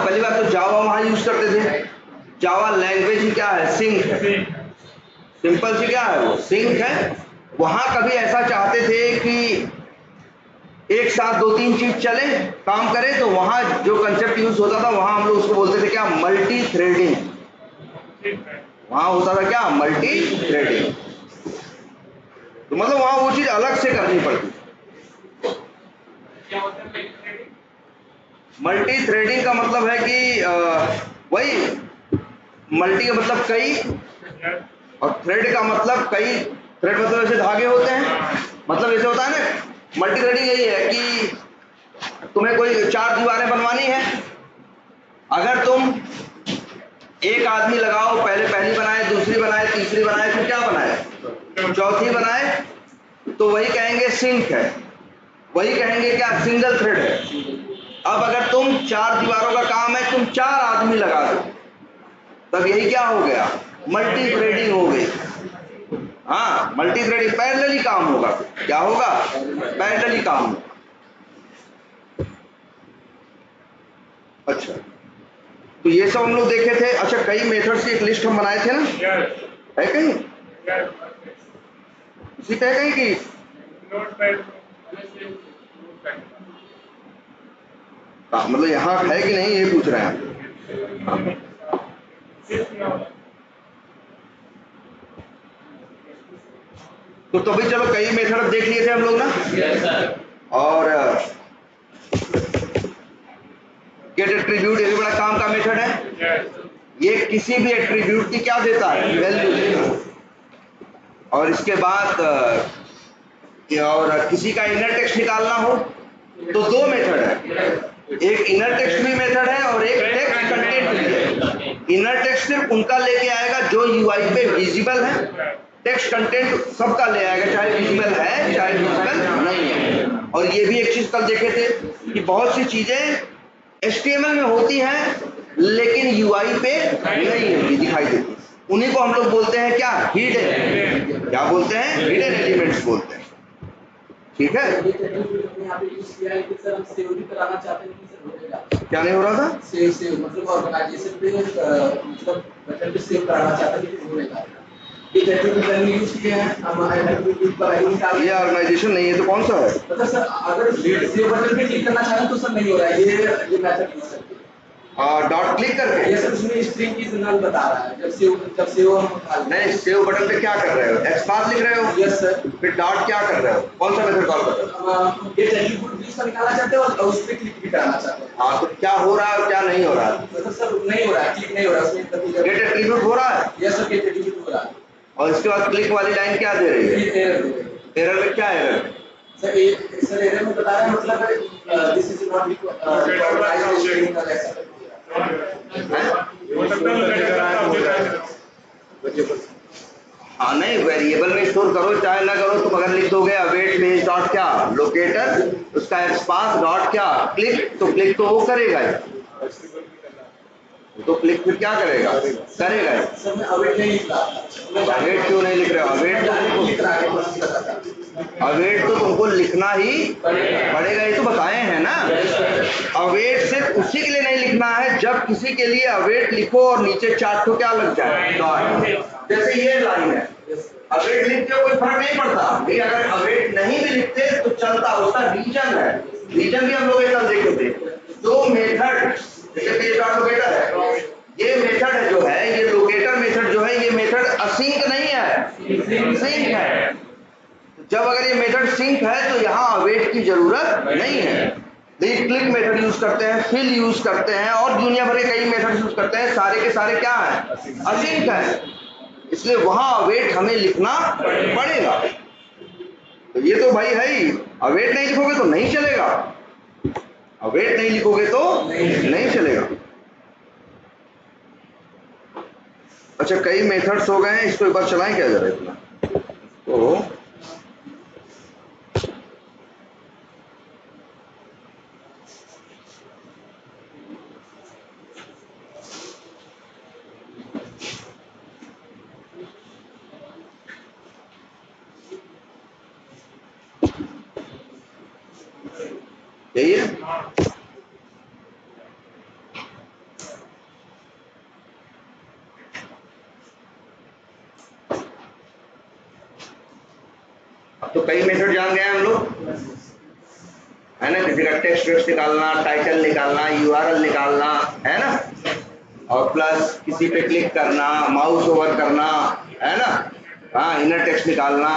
पहली बात तो जावा वहां यूज करते थे। जावा लैंग्वेज ही क्या है, सिंक है, सिंपल सी क्या है वो, सिंक है। वहां कभी ऐसा चाहते थे कि एक साथ दो तीन चीज चले, काम करे, तो वहां जो कंसेप्ट यूज होता था वहां हम लोग उसको बोलते थे क्या, मल्टी थ्रेडिंग। वहां होता था क्या, मल्टी थ्रेडिंग। तो मतलब वहां वो चीज अलग से करनी पड़ती। मल्टी थ्रेडिंग का मतलब है कि वही, मल्टी का मतलब कई, और थ्रेड का मतलब कई, थ्रेड मतलब ऐसे धागे होते हैं, मतलब ऐसे होता है ना। मल्टी थ्रेडिंग यही है कि तुम्हें कोई चार दीवारें बनवानी है, अगर तुम एक आदमी लगाओ, पहले पहली बनाए, दूसरी बनाए, तीसरी बनाए, फिर क्या बनाए, चौथी बनाए, तो वही कहेंगे सिंक है, वही कहेंगे क्या, सिंगल थ्रेड है। अब अगर तुम चार दीवारों का काम है, तुम चार आदमी लगा दो, तब यही क्या हो गया, मल्टी थ्रेडिंग हो गई। हाँ, मल्टी थ्रेडिंग, पैरेलली काम होगा। क्या होगा, पैरेलली काम होगा। अच्छा, तो ये सब हम लोग देखे थे। अच्छा, कई मेथड्स की एक लिस्ट हम बनाए थे ना, है कहीं, इसी पे है कहीं की, मतलब यहाँ है कि नहीं, ये पूछ रहे हैं। तो तभी चलो कई मेथड देख लिए थे हम लोग ना। और गेट एट्रीब्यूट, ये भी बड़ा काम का मेथड है। ये किसी भी एट्रीब्यूट की क्या देता है, वैल्यू देता है। और इसके बाद और किसी का इनर टेक्स्ट निकालना हो तो दो मेथड है, एक इनर टेक्स्ट भी मेथड है और एक टेक्स्ट कंटेंट भी है। इनर टेक्स्ट सिर्फ उनका लेके आएगा जो यूआई पे विजिबल है, टेक्स्ट कंटेंट सबका ले आएगा, चाहे विजिबल है चाहे विजिबल नहीं है। और ये भी एक चीज कल देखे थे कि बहुत सी चीजें HTML में होती हैं लेकिन यूआई पे नहीं होती, दिखाई देती, उन्हीं को हम लोग बोलते हैं क्या, हिडन। क्या बोलते हैं, हिडन एलिमेंट्स बोलते हैं। ठीक है, क्या नहीं हो रहा था, सेव मतलब ऑर्गेनाइजेशन पे, मतलब बटन पे सेव कराना चाहते हैं, हो नहीं रहा। ये यूज किए हैं हम, ये ऑर्गेनाइजेशन नहीं है तो कौन सा है, मतलब सर अगर सेव बटन पे क्लिक करना चाहें तो सर नहीं हो रहा है, ये मेथड यूज करके डॉट क्लिक करके, ये सर उसमें स्ट्रिंग की नल बता रहा है। जब सेव हम नहीं, सेव बटन पे क्या कर रहे हो, एक्सपाथ लिख रहे हो, यस सर, फिर डॉट क्या कर रहे हो, कौन सा मेथड कॉल कर रहे हो, ये एट्रीब्यूट भी इसका निकालना चाहते हो और उस पे क्लिक भी करना चाहते हैं। हाँ, तो क्या हो रहा है और क्या नहीं हो रहा है, मतलब सर नहीं हो रहा है, क्लिक नहीं हो रहा है उसमें, गेट एट्रीब्यूट हो रहा है, यस सर, गेट एट्रीब्यूट हो रहा है। और इसके बाद क्लिक वाली लाइन क्या दे रही है, एरर में क्या एरर है सर, सर एरर में बता रहा है, मतलब दिस इज नॉट रिक्वायर्ड। हाँ नहीं, वेरिएबल में स्टोर करो चाहे ना करो, तुम अगर लिख दोगे अवेट पेज डॉट क्या लोकेटर, उसका एक्सपाथ डॉट क्या क्लिक, तो क्लिक तो वो करेगा ही, तो क्लिक फिर क्या करेगा, करेगा ही। सर मैं अवेट नहीं लिख रहा, अवेट क्यों नहीं लिख रहे हो, अवेट तो तुमको लिखना ही पड़ेगा, ही तो बताए हैं ना। अवेट सिर्फ उसी के लिए नहीं लिखना है जब किसी के लिए अवेट लिखो और नीचे चार तो क्या लग जाए, डॉट। जैसे ये लाइन है, अवेट लिखते हो कोई फर्क नहीं पड़ता, लेकिन अगर अवेट नहीं भी लिखते तो चलता, उसका रीजन है, रीजन भी हम लोग एक देखे थे। दो मेथड, जैसे पेज डॉट लोकेटर है, ये मेथड जो है, ये लोकेटर मेथड जो है, ये मेथड असिंक नहीं है, सिंक है। जब अगर ये मेथड सिंक है तो यहाँ अवेट की जरूरत नहीं है। क्लिक मेथड यूज करते हैं, फिल यूज करते हैं और दुनिया भर के कई मेथड यूज करते हैं, सारे के सारे क्या है, असिंक है, इसलिए वहां अवेट हमें लिखना पड़ेगा। तो ये तो भाई है ही, अवेट नहीं लिखोगे तो नहीं चलेगा, अवेट नहीं लिखोगे तो नहीं चलेगा। अच्छा, कई मेथड्स हो गए हैं, इसको एक बार चलाएं क्या जरा इतना, तो यही है। तो कई मेथड जान गए हम लोग, है ना। किसी का टेक्स्ट निकालना, टाइटल निकालना, यूआरएल निकालना, है ना, और प्लस किसी पे क्लिक करना, माउस ओवर करना, है ना, हाँ, इनर टेक्स्ट निकालना,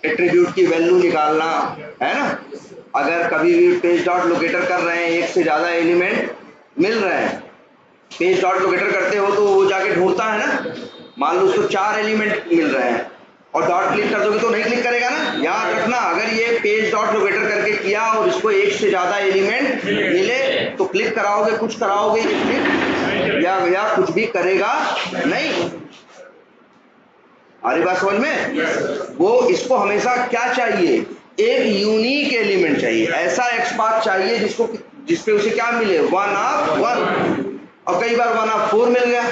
एट्रीब्यूट की वैल्यू निकालना, है ना। अगर कभी भी पेज डॉट लोकेटर कर रहे हैं, एक से ज़्यादा एलिमेंट मिल रहे हैं, पेज डॉट लोकेटर करते हो तो वो जाके ढूंढता है ना। मान लो उसको 4 एलिमेंट मिल रहे हैं और डॉट क्लिक कर दोगे तो नहीं क्लिक करेगा ना। याद रखना, अगर ये पेज डॉट लोकेटर करके किया और इसको एक से ज़्यादा एलिमेंट मिले तो क्लिक कराओगे, कुछ कराओगे, क्लिक या कुछ भी करेगा नहीं। हमारी बात समझ में? वो इसको हमेशा क्या चाहिए, एक यूनिक एलिमेंट चाहिए, ऐसा एक्सपाथ चाहिए जिसपे उसे क्या मिले, 1 ऑफ 1। और कई बार 1 ऑफ 4 मिल गया,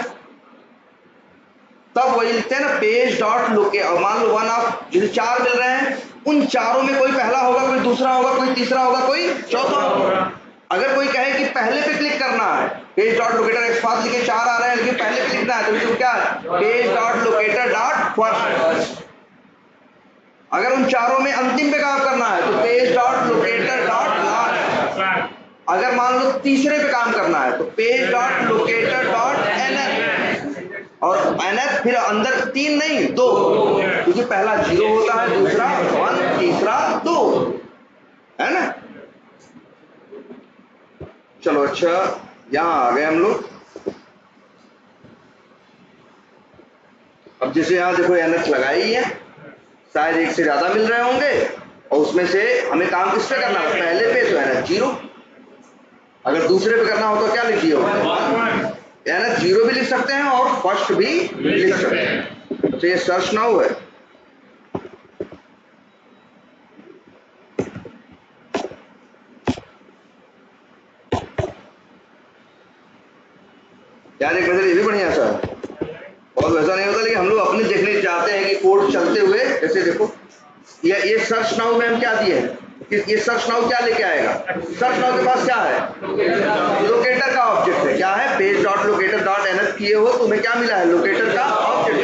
तब वही लिखते हैं ना पेज डॉट लोकेट। और मान लो 1 ऑफ जैसे 4 मिल रहे हैं, उन चारों में कोई पहला होगा, कोई दूसरा होगा, कोई तीसरा होगा, कोई चौथा होगा। अगर कोई कहे कि पहले पे क्लिक करना है, पेज डॉट लोकेटर एक्सपाथ लिखे 4 आ रहे हैं लेकिन पहले पे लिखना है, तो इसको क्या है, page dot locator dot first. अगर उन चारों में अंतिम पे काम करना है तो page dot locator dot last. अगर मान लो तीसरे पे काम करना है तो page dot locator dot NF. और एनएफ फिर अंदर 3 नहीं 2, क्योंकि पहला 0 होता है, दूसरा 1, तीसरा 2, है ना। चलो अच्छा, यहां आ गए हम लोग। अब जैसे यहां देखो एनएफ लगाई है, शायद एक से ज्यादा मिल रहे होंगे और उसमें से हमें काम किस पे करना है, पहले पे तो एनएफ 0, अगर दूसरे पे करना हो तो क्या लिखिए, एनएफ 0 भी लिख सकते हैं और फर्स्ट भी लिख सकते हैं। तो ये सर्च नाउ है। यार एक नजर ये भी बढ़िया सा है, बहुत वैसा नहीं होता, लेकिन हम लोग अपने देखने चाहते हैं कि कोड चलते हुए। जैसे देखो ये सर्च नाउ में हम क्या दिए हैं, ये सर्च नाउ क्या लेके आएगा, सर्च नाउ के पास क्या है, लोकेटर का ऑब्जेक्ट है। क्या है, page dot locator dot NF किए हो, तुम्हें क्या मिला है, लोकेटर का ऑब्जेक्ट।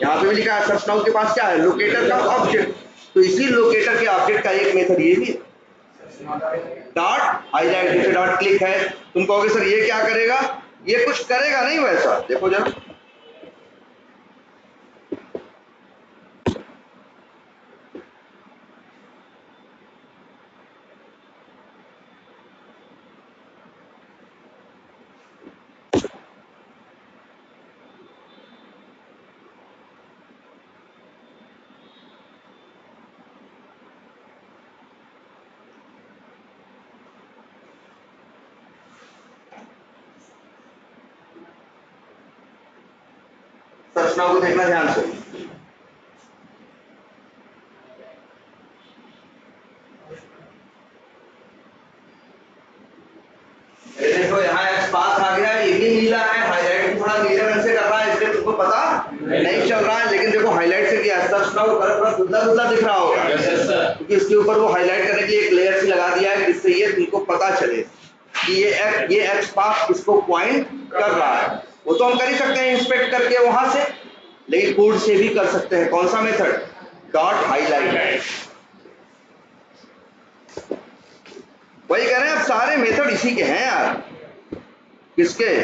यहाँ पे भी लिखा है सर्च नाउ के पास क्या है, लोकेटर का ऑब्जेक्ट। तो इसी लोकेटर के ऑब्जेक्ट का एक मेथड ये भी डॉट हाईलाइट। जैसे डॉट क्लिक है, तुम कहोगे सर ये क्या करेगा, ये कुछ करेगा नहीं वैसा, देखो जब सर्च नाउ को देखना ध्यान से। देखो यहाँ एक्सपाथ आ गया, ये भी नीला है, हाईलाइट थोड़ा नीले रंग से कर रहा है, इसलिए तुमको पता नहीं चल रहा है। लेकिन देखो हाईलाइट से किया, सर्च नाउ थोड़ा धुंधला दिख रहा होगा, क्योंकि इसके ऊपर वो हाईलाइट करने के लिए एक लेयर सी लगा दिया है, जिससे ये तुमको पता चले कि ये एक्सपाथ किसको पॉइंट कर रहा है। वो तो हम कर ही सकते हैं इंस्पेक्ट करके वहां से, लेकिन कोड से भी कर सकते हैं। कौन सा मेथड, डॉट हाईलाइट। वही कह रहे हैं, अब सारे मेथड इसी के हैं यार, किसके,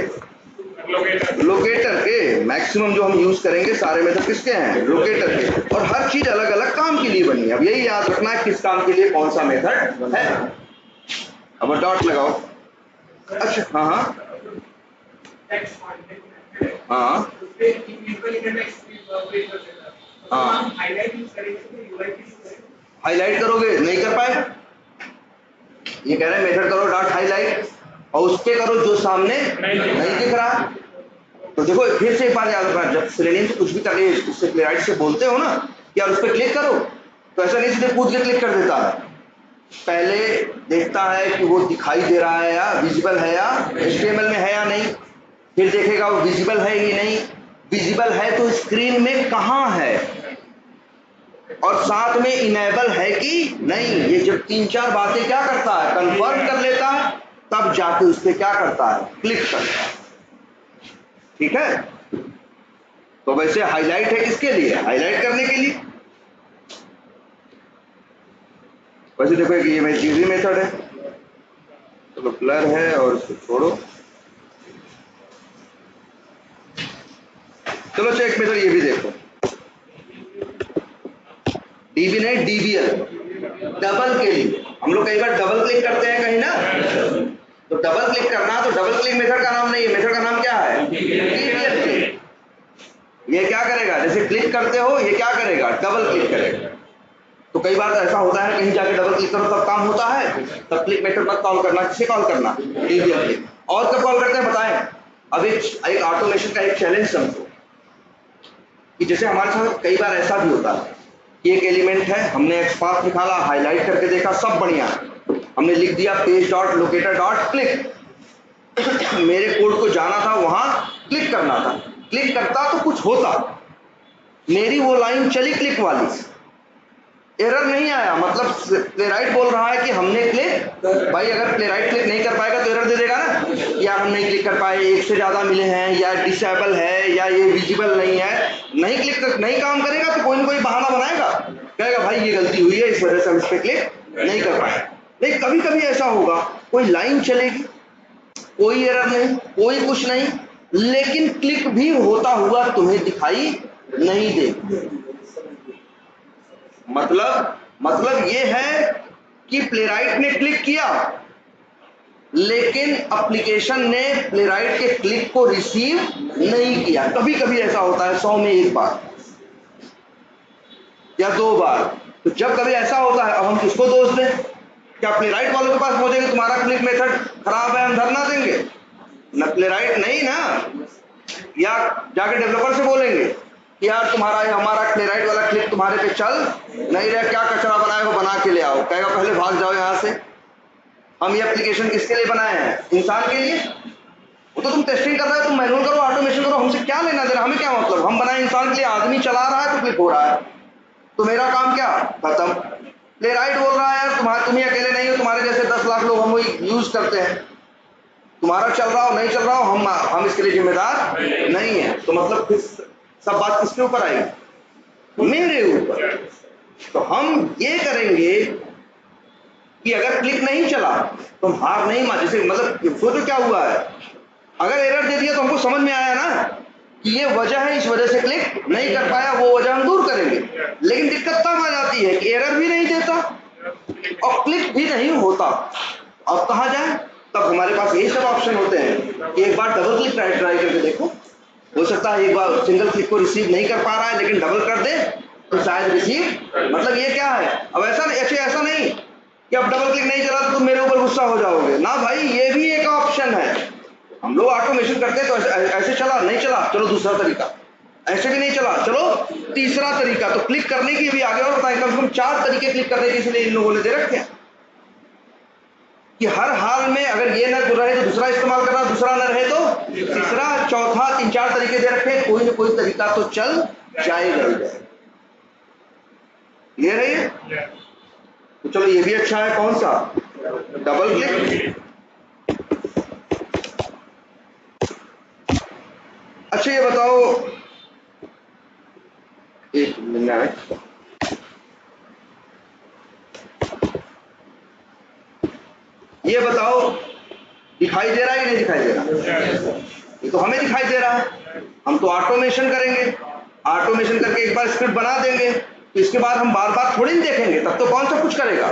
लोकेटर के। मैक्सिमम जो हम यूज करेंगे सारे मेथड किसके हैं, लोकेटर के। और हर चीज अलग अलग काम के लिए बनी है। अब यही याद रखना है किस काम के लिए कौन सा मेथड है। अब डॉट लगाओ। अच्छा हाँ हाँ हाँ हाँ, हाईलाइट करोगे नहीं कर पाएगा। ये कह रहे हैं मेथड करो डॉट हाईलाइट और उसके करो जो सामने नहीं दिख रहा। तो देखो फिर से एक बार याद रखना, जब सेलेनियम से कुछ भी करके उससे प्लेराइट से बोलते हो ना कि यार उस पर क्लिक करो, तो ऐसा नहीं सीधे कूद के क्लिक कर देता है। पहले देखता है कि वो दिखाई दे रहा है या विजिबल है, या HTML में है या नहीं, फिर देखेगा वो विजिबल है ही नहीं। विजिबल है तो स्क्रीन में कहाँ है, और साथ में इनेबल है कि नहीं। ये जब 3-4 बातें क्या करता है, कंफर्म कर लेता है, तब जाके उस पर क्या करता है, क्लिक करता है। ठीक है, तो वैसे हाईलाइट है किसके लिए, हाईलाइट करने के लिए। वैसे देखो एक ये इजी मेथड है, चलो ब्लर है और इसको छोड़ो। चलो एक मेथड ये भी देखो, डीबी नहीं डीबीएल, डबल के लिए हम लोग कई बार डबल क्लिक करते हैं कहीं ना, तो डबल क्लिक करना, तो डबल क्लिक मेथड का नाम नहीं है, मेथड का नाम क्या है, डीबीएल क्लिक। ये क्या करेगा, जैसे क्लिक करते हो ये क्या करेगा, डबल क्लिक करेगा। तो कई बार ऐसा होता है कहीं जाके डबल क्लिक करो तब काम होता है, तब क्लिक मेथड मत कॉल करना। किसे कॉल करना, डीबीएल क्लिक। और कब कॉल करते हैं बताएं। अब एक ऑटोमेशन का एक चैलेंज समझो कि जैसे हमारे साथ कई बार ऐसा भी होता है कि एक एलिमेंट है, हमने एक्सपाथ निकाला, हाईलाइट करके देखा, सब बढ़िया, हमने लिख दिया page dot locator dot click. मेरे कोड को जाना था वहां क्लिक करना था, क्लिक करता तो कुछ होता, मेरी वो लाइन चली क्लिक वाली, एरर नहीं आया, मतलब प्लेराइट बोल रहा है कि हमने क्लिक, भाई अगर प्लेराइट क्लिक नहीं कर पाएगा तो एरर दे देगा ना, या हम नहीं क्लिक कर पाए, एक से ज्यादा मिले हैं, या डिसेबल है, या ये विजिबल नहीं है, नहीं क्लिक नहीं काम करेगा तो कोई ना कोई बहाना बनाएगा, कहेगा भाई ये गलती हुई है इस वजह से हम इस पर क्लिक नहीं कर पाए। लेकिन कभी कभी ऐसा होगा कोई लाइन चलेगी, कोई एरर नहीं, कोई कुछ नहीं, लेकिन क्लिक भी होता हुआ तुम्हें दिखाई नहीं देगा। मतलब ये है कि प्लेराइट ने क्लिक किया लेकिन एप्लीकेशन ने प्लेराइट के क्लिक को रिसीव नहीं किया। कभी कभी ऐसा होता है, 100 में एक बार या 2 बार। तो जब कभी ऐसा होता है, अब हम किसको दोष दें, क्या प्लेराइट वालों के पास पहुंचेंगे तुम्हारा क्लिक मेथड खराब है हम धरना देंगे न, प्लेराइट नहीं ना, या जाके डेवलपर से बोलेंगे कि यार तुम्हारा हमारा प्लेराइट वाला क्लिक तुम्हारे पे चल नहीं रहा, क्या कचरा बनाए हो बना के ले आओ, कहेगा पहले भाग जाओ यहाँ से। हम ये एप्लीकेशन किसके लिए बनाए हैं, इंसान के लिए। वो तो तुम टेस्टिंग कर रहे हो, तुम मैनुअल करो, ऑटोमेशन करो, हमसे क्या लेना देना, हमें क्या मतलब, हम बनाए इंसान के लिए, आदमी चला रहा है तो क्लिक हो रहा है, तो मेरा काम क्या खत्म। प्लेराइट बोल रहा है यार तुम ही अकेले नहीं हो, तुम्हारे जैसे 10 लाख लोग हम वही यूज करते हैं, तुम्हारा चल रहा हो नहीं चल रहा हो हम इसके लिए जिम्मेदार नहीं है। तो मतलब फिर सब बात किसके ऊपर आएगी, मेरे ऊपर। तो हम ये करेंगे कि अगर क्लिक नहीं चला तो हम हार नहीं मान, जैसे मतलब सोचो क्या हुआ है, अगर एरर दे दिया तो हमको समझ में आया ना कि ये वजह है, इस वजह से क्लिक नहीं कर पाया, वो वजह हम दूर करेंगे। लेकिन दिक्कत तब आ जाती है कि एरर भी नहीं देता और क्लिक भी नहीं होता, अब कहाँ जाए। तब हमारे पास यही सब ऑप्शन होते हैं कि एक बार डबल क्लिक ट्राई करके देखो, हो सकता है एक बार सिंगल क्लिक को रिसीव नहीं कर पा रहा है लेकिन डबल कर दे तो शायद रिसीव। मतलब ये क्या है, अब ऐसा नहीं कि अब डबल क्लिक नहीं चला तो तुम मेरे ऊपर गुस्सा हो जाओगे ना भाई, ये भी एक ऑप्शन है। हम लोग ऑटोमेशन करते हैं तो ऐसे चला नहीं चला, चलो दूसरा तरीका, ऐसे भी नहीं चला, चलो तीसरा तरीका। तो क्लिक करने की भी आगे और बताएं, कम से कम 4 तरीके क्लिक करने के इसलिए इन लोगों ने दे रखे हैं कि हर हाल में अगर ये न रहे तो दूसरा इस्तेमाल करना, दूसरा न रहे तो तीसरा, चौथा, 3-4 तरीके दे रखे हैं, कोई ना कोई तरीका तो चल जाएगा। ये रही, तो चलो ये भी अच्छा है, कौन सा, डबल क्लिक। अच्छा ये बताओ, एक मिनट, ये बताओ दिखाई दे रहा है कि नहीं दिखाई दे रहा, ये तो हमें दिखाई दे रहा है, हम तो ऑटोमेशन करेंगे, ऑटोमेशन करके एक बार स्क्रिप्ट बना देंगे, तो इसके बाद हम बार बार थोड़ी नहीं देखेंगे, तब तो कौन सा कुछ करेगा,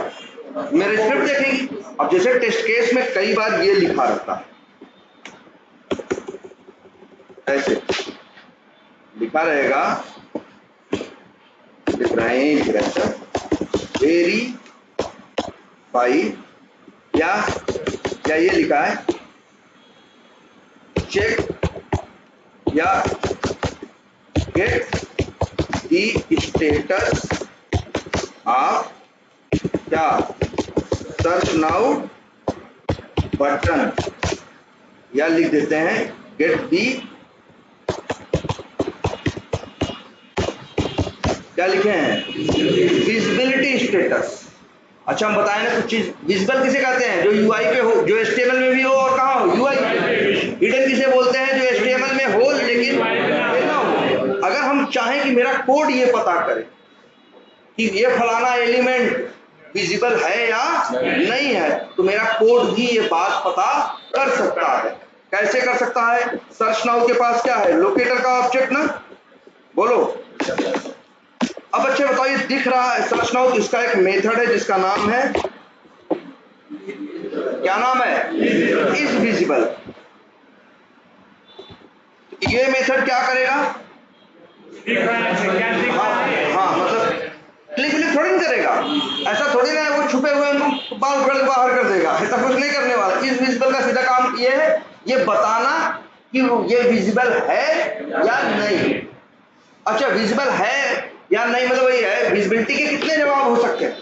मेरे स्क्रिप्ट देखेगी। अब जैसे टेस्ट केस में कई बार ये लिखा रहता है, ऐसे लिखा रहेगा, लिख रहे हैं वेरी बाई, या ये लिखा है चेक या गेट द स्टेटस ऑफ क्या सर्च नाउ बटन, या लिख देते हैं गेट दी, क्या लिखे हैं, विजिबिलिटी स्टेटस। अच्छा हम बताएं ना कुछ चीज, विजिबल किसे कहते हैं, जो यूआई पे हो, जो एचटीएमएल में भी हो और कहाँ हो, यूआई। हिडन किसे बोलते हैं, जो एचटीएमएल में हो लेकिन ना हो। अगर हम चाहें कि मेरा कोड ये पता करे कि ये फलाना एलिमेंट विजिबल है या नहीं है। तो मेरा कोड भी ये बात पता कर सकता है। कैसे कर सकता है? सर्च नाउ के पास क्या है? लोकेटर का ऑब्जेक्ट ना, बोलो। अब बच्चे बताओ, ये दिख रहा है सर्च नाउ, तो इसका एक मेथड है जिसका नाम है, क्या नाम है? Is visible. ये मेथड क्या करेगा? हाँ, मतलब क्लिक थोड़ी नहीं करेगा, ऐसा थोड़ी ना है वो छुपे हुए उनको बाल उखड़ के बाहर कर देगा, ऐसा कुछ नहीं करने वाला। इस विजिबल का सीधा काम ये है, ये बताना कि ये विजिबल है या नहीं। अच्छा, विजिबल है या नहीं मतलब वही है, विजिबिलिटी के कितने जवाब हो सकते हैं?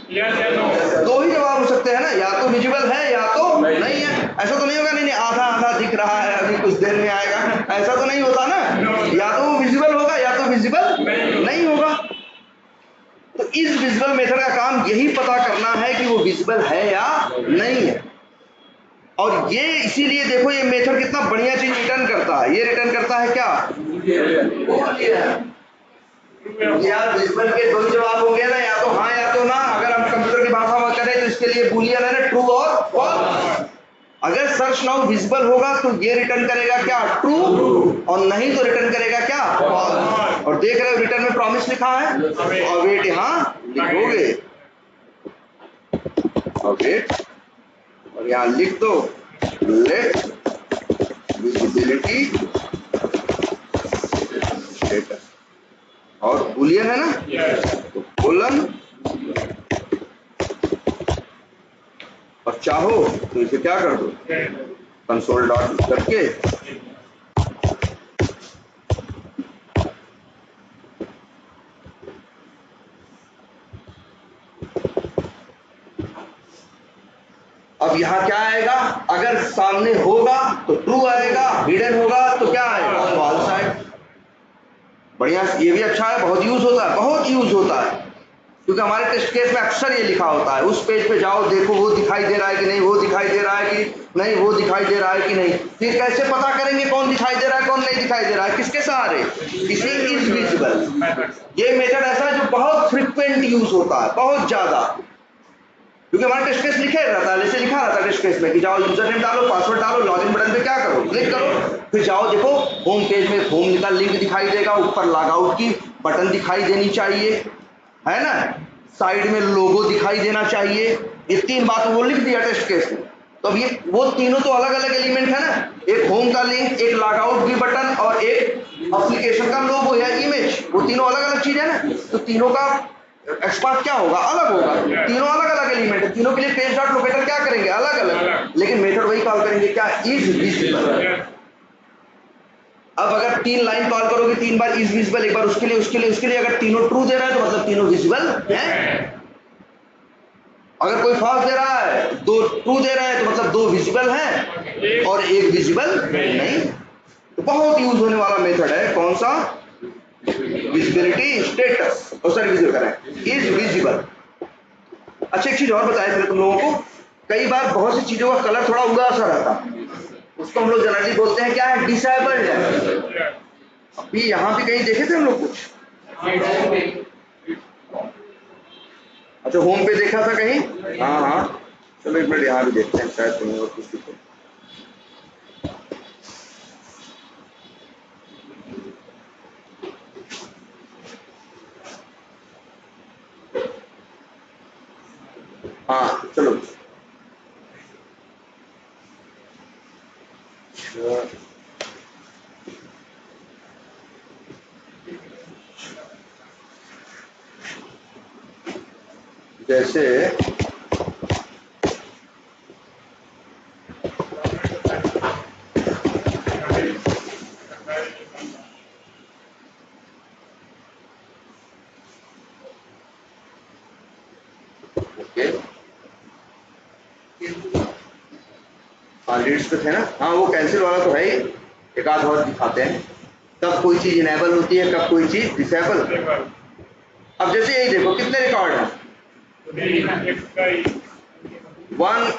दो ही जवाब हो सकते हैं ना, या तो विजिबल है या तो नहीं है। ऐसा तो नहीं होगा नहीं आधा आधा दिख रहा है अभी कुछ देर में आएगा, ऐसा तो नहीं होता ना। या तो वो विजिबल होगा या तो विजिबल नहीं होगा। तो इस विजिबल मेथड का काम यही पता करना है कि वो विजिबल है या नहीं है। और ये इसीलिए देखो ये मेथड कितना बढ़िया चीज रिटर्न करता है। ये रिटर्न करता है क्या? यार विजिबल के दो जवाब होंगे ना, या तो हाँ या तो ना। अगर हम कंप्यूटर की भाषा में करें तो इसके लिए बूलियन है ना, ट्रू और फॉल्स। अगर सर्च नाउ विजिबल होगा तो ये रिटर्न करेगा क्या? ट्रू। और नहीं तो रिटर्न करेगा क्या? फॉल्स। और देख रहे हो रिटर्न में प्रॉमिस लिखा है, अवेट यहाँ लिखोगे, अवेट, और यहाँ लिख दो लेट विजिबिलिटी स्टेटस, और बूलियन है ना, तो कोलन, और चाहो तो इसे क्या कर दो, कंसोल डॉट करके अब यहाँ क्या आएगा? अगर सामने होगा तो ट्रू आएगा, हिडन होगा तो क्या आएगा? फॉल्स आएगा। बढ़िया, ये भी अच्छा है, बहुत यूज होता है, बहुत यूज होता है, क्योंकि हमारे टेस्ट केस में अक्सर ये लिखा होता है। उस पेज पे जाओ, देखो वो दिखाई दे रहा है कि नहीं, वो दिखाई दे रहा है कि नहीं, वो दिखाई दे रहा है कि नहीं। फिर कैसे पता करेंगे कौन दिखाई दे रहा है कौन नहीं दिखाई दे रहा है? किसके सहारे? इसी इज विजिबल। ये मेथड ऐसा है जो बहुत फ्रिक्वेंट यूज होता है, बहुत ज्यादा, क्योंकि हमारा टेस्ट केस लिखे रहता है, जैसे लिखा रहता है टेस्ट केस में कि जाओ यूजर नेम डालो, पासवर्ड डालो, लॉगिन बटन पे क्या करो, क्लिक करो, फिर जाओ देखो होम पेज में होम का लिंक दिखाई देगा, ऊपर लॉग आउट की बटन दिखाई देनी चाहिए, है ना, साइड में लोगो दिखाई देना चाहिए। ये तीन बात वो लिख दिया टेस्ट केस में। तो अब ये वो तीनों तो अलग अलग एलिमेंट है ना, एक होम का लिंक, एक लॉग आउट की बटन, और एक एप्लीकेशन का लोगो या इमेज, वो तीनों अलग अलग चीज है ना। तो तीनों का एक्सपार्ट क्या होगा? अलग होगा। तीनों अलग अलग एलिमेंट है, तीनों के लिए पेज डॉट लोकेटर क्या करेंगे? अलग अलग, लेकिन मेथड वही कॉल करेंगे, क्या? Is visible. अब अगर तीन लाइन कॉल करोगे, तीन बार इज विजिबल, एक बार उसके लिए उसके लिए उसके लिए, अगर तीनों ट्रू दे रहा है तो मतलब तीनों विजिबल है। अगर कोई फॉल्स दे रहा है, दो ट्रू दे रहा है तो मतलब दो विजिबल है और एक विजिबल नहीं। तो बहुत यूज होने वाला मेथड है, कौन सा? विजिबिलिटी स्टेटस, और सर विजिबल करें इज विजिबल। अच्छा, एक चीज और बताया थे तुम लोगों को, कई बार बहुत सी चीजों का कलर थोड़ा उड़ा सा रहता, उसको हम लोग जनरली बोलते हैं क्या है? डिसेबल्ड है। अभी यहाँ भी कहीं देखे थे हम लोग कुछ? अच्छा, होम पे देखा था कहीं? हाँ हाँ, चलो एक मिनट यहाँ भी देखते हैं, शायद तुम्हें और कुछ दिखे। हाँ चलो, जैसे लीड्स पे थे ना, हाँ वो कैंसिल वाला तो है ही, एक आध और दिखाते हैं कब कोई चीज इनेबल होती है, कब कोई चीज डिसेबल। अब जैसे यही देखो कितने रिकॉर्ड हैं, 1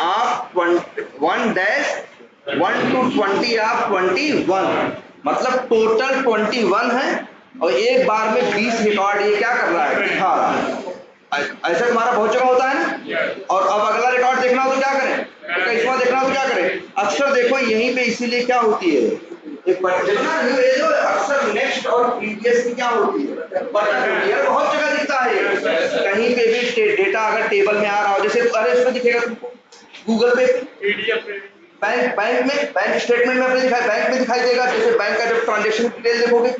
to 20 ऑफ 21, मतलब टोटल 21 है, और एक बार में 20 रिकॉर्ड ये क्या कर रहा है? दिखा रहा है। ऐसा तुम्हारा बहुत जगह होता है ना। और अब अगला रिकॉर्ड देखना हो तो क्या करें, तो इसमें देखना हो तो क्या करें, अक्सर देखो यहीं पे इसीलिए क्या होती है, एक बटन ना, ये जो अक्सर नेक्स्ट और प्रीवियस की क्या होती है, बटन होती है। बहुत जगह दिखता है, कहीं पे भी डेटा अगर टेबल में आ रहा हो, जैसे अरे इसमें दिखेगा तुमको गूगल पे, बैंक बैंक में, बैंक स्टेटमेंट में अपने दिखाई, बैंक में दिखाई देगा। जैसे बैंक का जब ट्रांजेक्शन डिटेल देखोगे,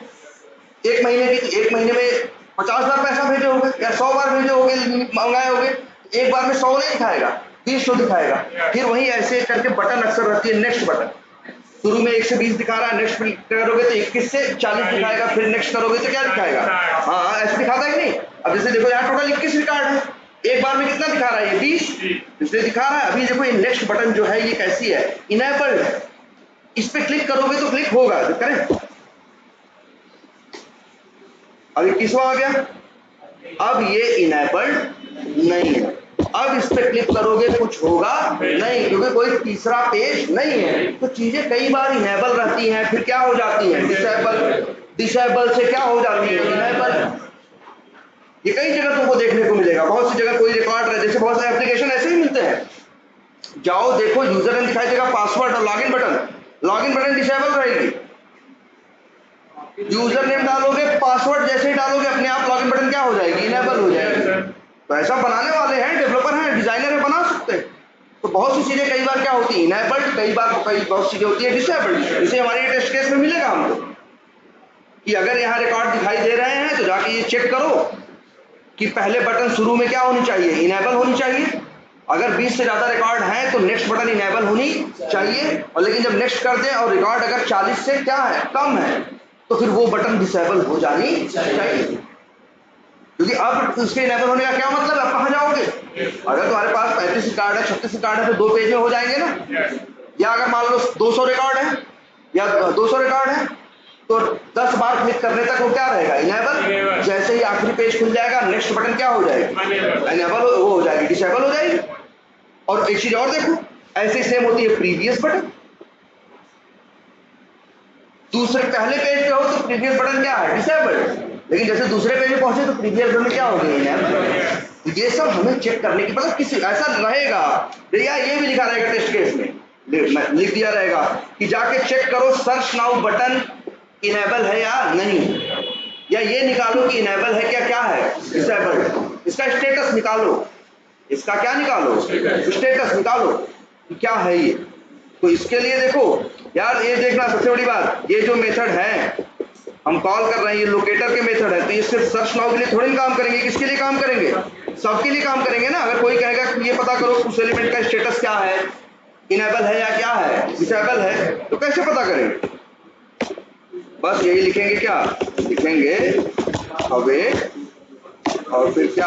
एक महीने की, एक महीने में 50 बार पैसा भेजे होगे या 100 बार भेजे होगे, मंगाए होगे, एक बार में 100 नहीं दिखाएगा, 20 दिखाएगा। फिर वही ऐसे करके बटन अक्सर रहती है, नेक्स्ट बटन शुरू में 1 से 20 दिखा रहा है, नेक्स्ट करोगे तो 21 से 40 दिखाएगा, फिर नेक्स्ट करोगे तो क्या दिखाएगा, हाँ ऐसे दिखाता है कि नहीं। अब जैसे देखो यहाँ टोटल 21 रिकॉर्ड है, एक बार में कितना दिखा रहा है, ये 20 इसलिए दिखा रहा है। अभी देखो ये नेक्स्ट बटन जो है ये कैसी है, इनेबल्ड है, इस पे क्लिक करोगे तो क्लिक होगा, तो करें। अभी किसवा आ गया, अब ये इनेबल्ड नहीं है, अब इस पे क्लिक करोगे कुछ होगा नहीं, क्योंकि कोई तीसरा पेज नहीं है। तो चीजें कई बार इनेबल रहती हैं, फिर क्या हो जाती है डिसेबल, डिसेबल से क्या हो जाती है इनेबल। ये कई जगह तुमको देखने को मिलेगा, बहुत सी जगह कोई रिकॉर्ड रहे, जैसे बहुत सारे एप्लीकेशन ऐसे ही मिलते हैं, जाओ देखो यूजर नेम दिखाई देगा, पासवर्ड और लॉगिन बटन डिसेबल रहेगी। यूजर नेम डालोगे, पासवर्ड जैसे ही डालोगे अपने आप लॉगिन बटन क्या हो जाएगी, इनेबल हो जाएगी। तो ऐसा बनाने वाले हैं, डेवलपर हैं, डिजाइनर है, बना सकते हैं। तो बहुत सी चीजें कई बार क्या होती है इनेबल्ड, कई बार बहुत चीजें होती है डिसेबल्ड। इसे हमारे टेस्ट केस में मिलेगा हमको कि अगर यहाँ रिकॉर्ड दिखाई दे रहे हैं तो जाके ये चेक करो कि पहले बटन शुरू में क्या होनी चाहिए, इनेबल होनी चाहिए। अगर 20 से ज्यादा रिकॉर्ड हैं तो नेक्स्ट बटन इनेबल होनी चाहिए, और लेकिन जब नेक्स्ट कर दें और रिकॉर्ड अगर 40 से क्या है कम है तो फिर वो बटन डिसेबल हो जानी चाहिए। क्योंकि अब उसके इनेबल होने का क्या मतलब, आप कहाँ जाओगे, अगर तुम्हारे पास 35 रिकॉर्ड है, 36 रिकॉर्ड है तो 2 पेज में हो जाएंगे ना। या अगर मान लो 200 रिकॉर्ड है या 200 रिकॉर्ड है तो 10 बार क्लिक करने तक वो क्या रहेगा, इनेबल। जैसे ही आखिरी पेज खुल जाएगा नेक्स्ट बटन क्या हो जाएगी, इनेबल वो हो जाएगी, डिसेबल हो जाएगी। और एक चीज और देखो, ऐसे सेम होती है प्रीवियस बटन, दूसरे पहले पेज पे हो तो प्रीवियस बटन क्या है, डिसेबल्ड, लेकिन जैसे दूसरे पेज पे पहुंचे तो प्रीवियस बटन क्या हो गई, इनेबल। ये सब हमें चेक करने की, मतलब किसी ऐसा रहेगा भैया, ये भी लिखा रहेगा टेस्ट केस में, लिख दिया रहेगा कि जाके चेक करो सर्च नाउ बटन इनेबल है या नहीं, या ये निकालो कि इनेबल है क्या, क्या है डिसेबल्ड, इसका स्टेटस निकालो, इसका क्या निकालो, स्टेटस निकालो कि क्या है ये। तो इसके लिए देखो यार, ये देखना सबसे बड़ी बात, ये जो मेथड है हम कॉल कर रहे हैं, ये लोकेटर के मेथड है, तो ये सिर्फ सर्च नाउ के लिए थोड़ी काम करेंगे, किसके लिए काम करेंगे, सबके लिए काम करेंगे ना। अगर कोई कहेगा कि ये पता करो उस एलिमेंट का स्टेटस क्या है, इनेबल है या क्या है, डिसेबल है, तो कैसे पता करेंगे, बस यही लिखेंगे, क्या लिखेंगे, अवेट और फिर क्या,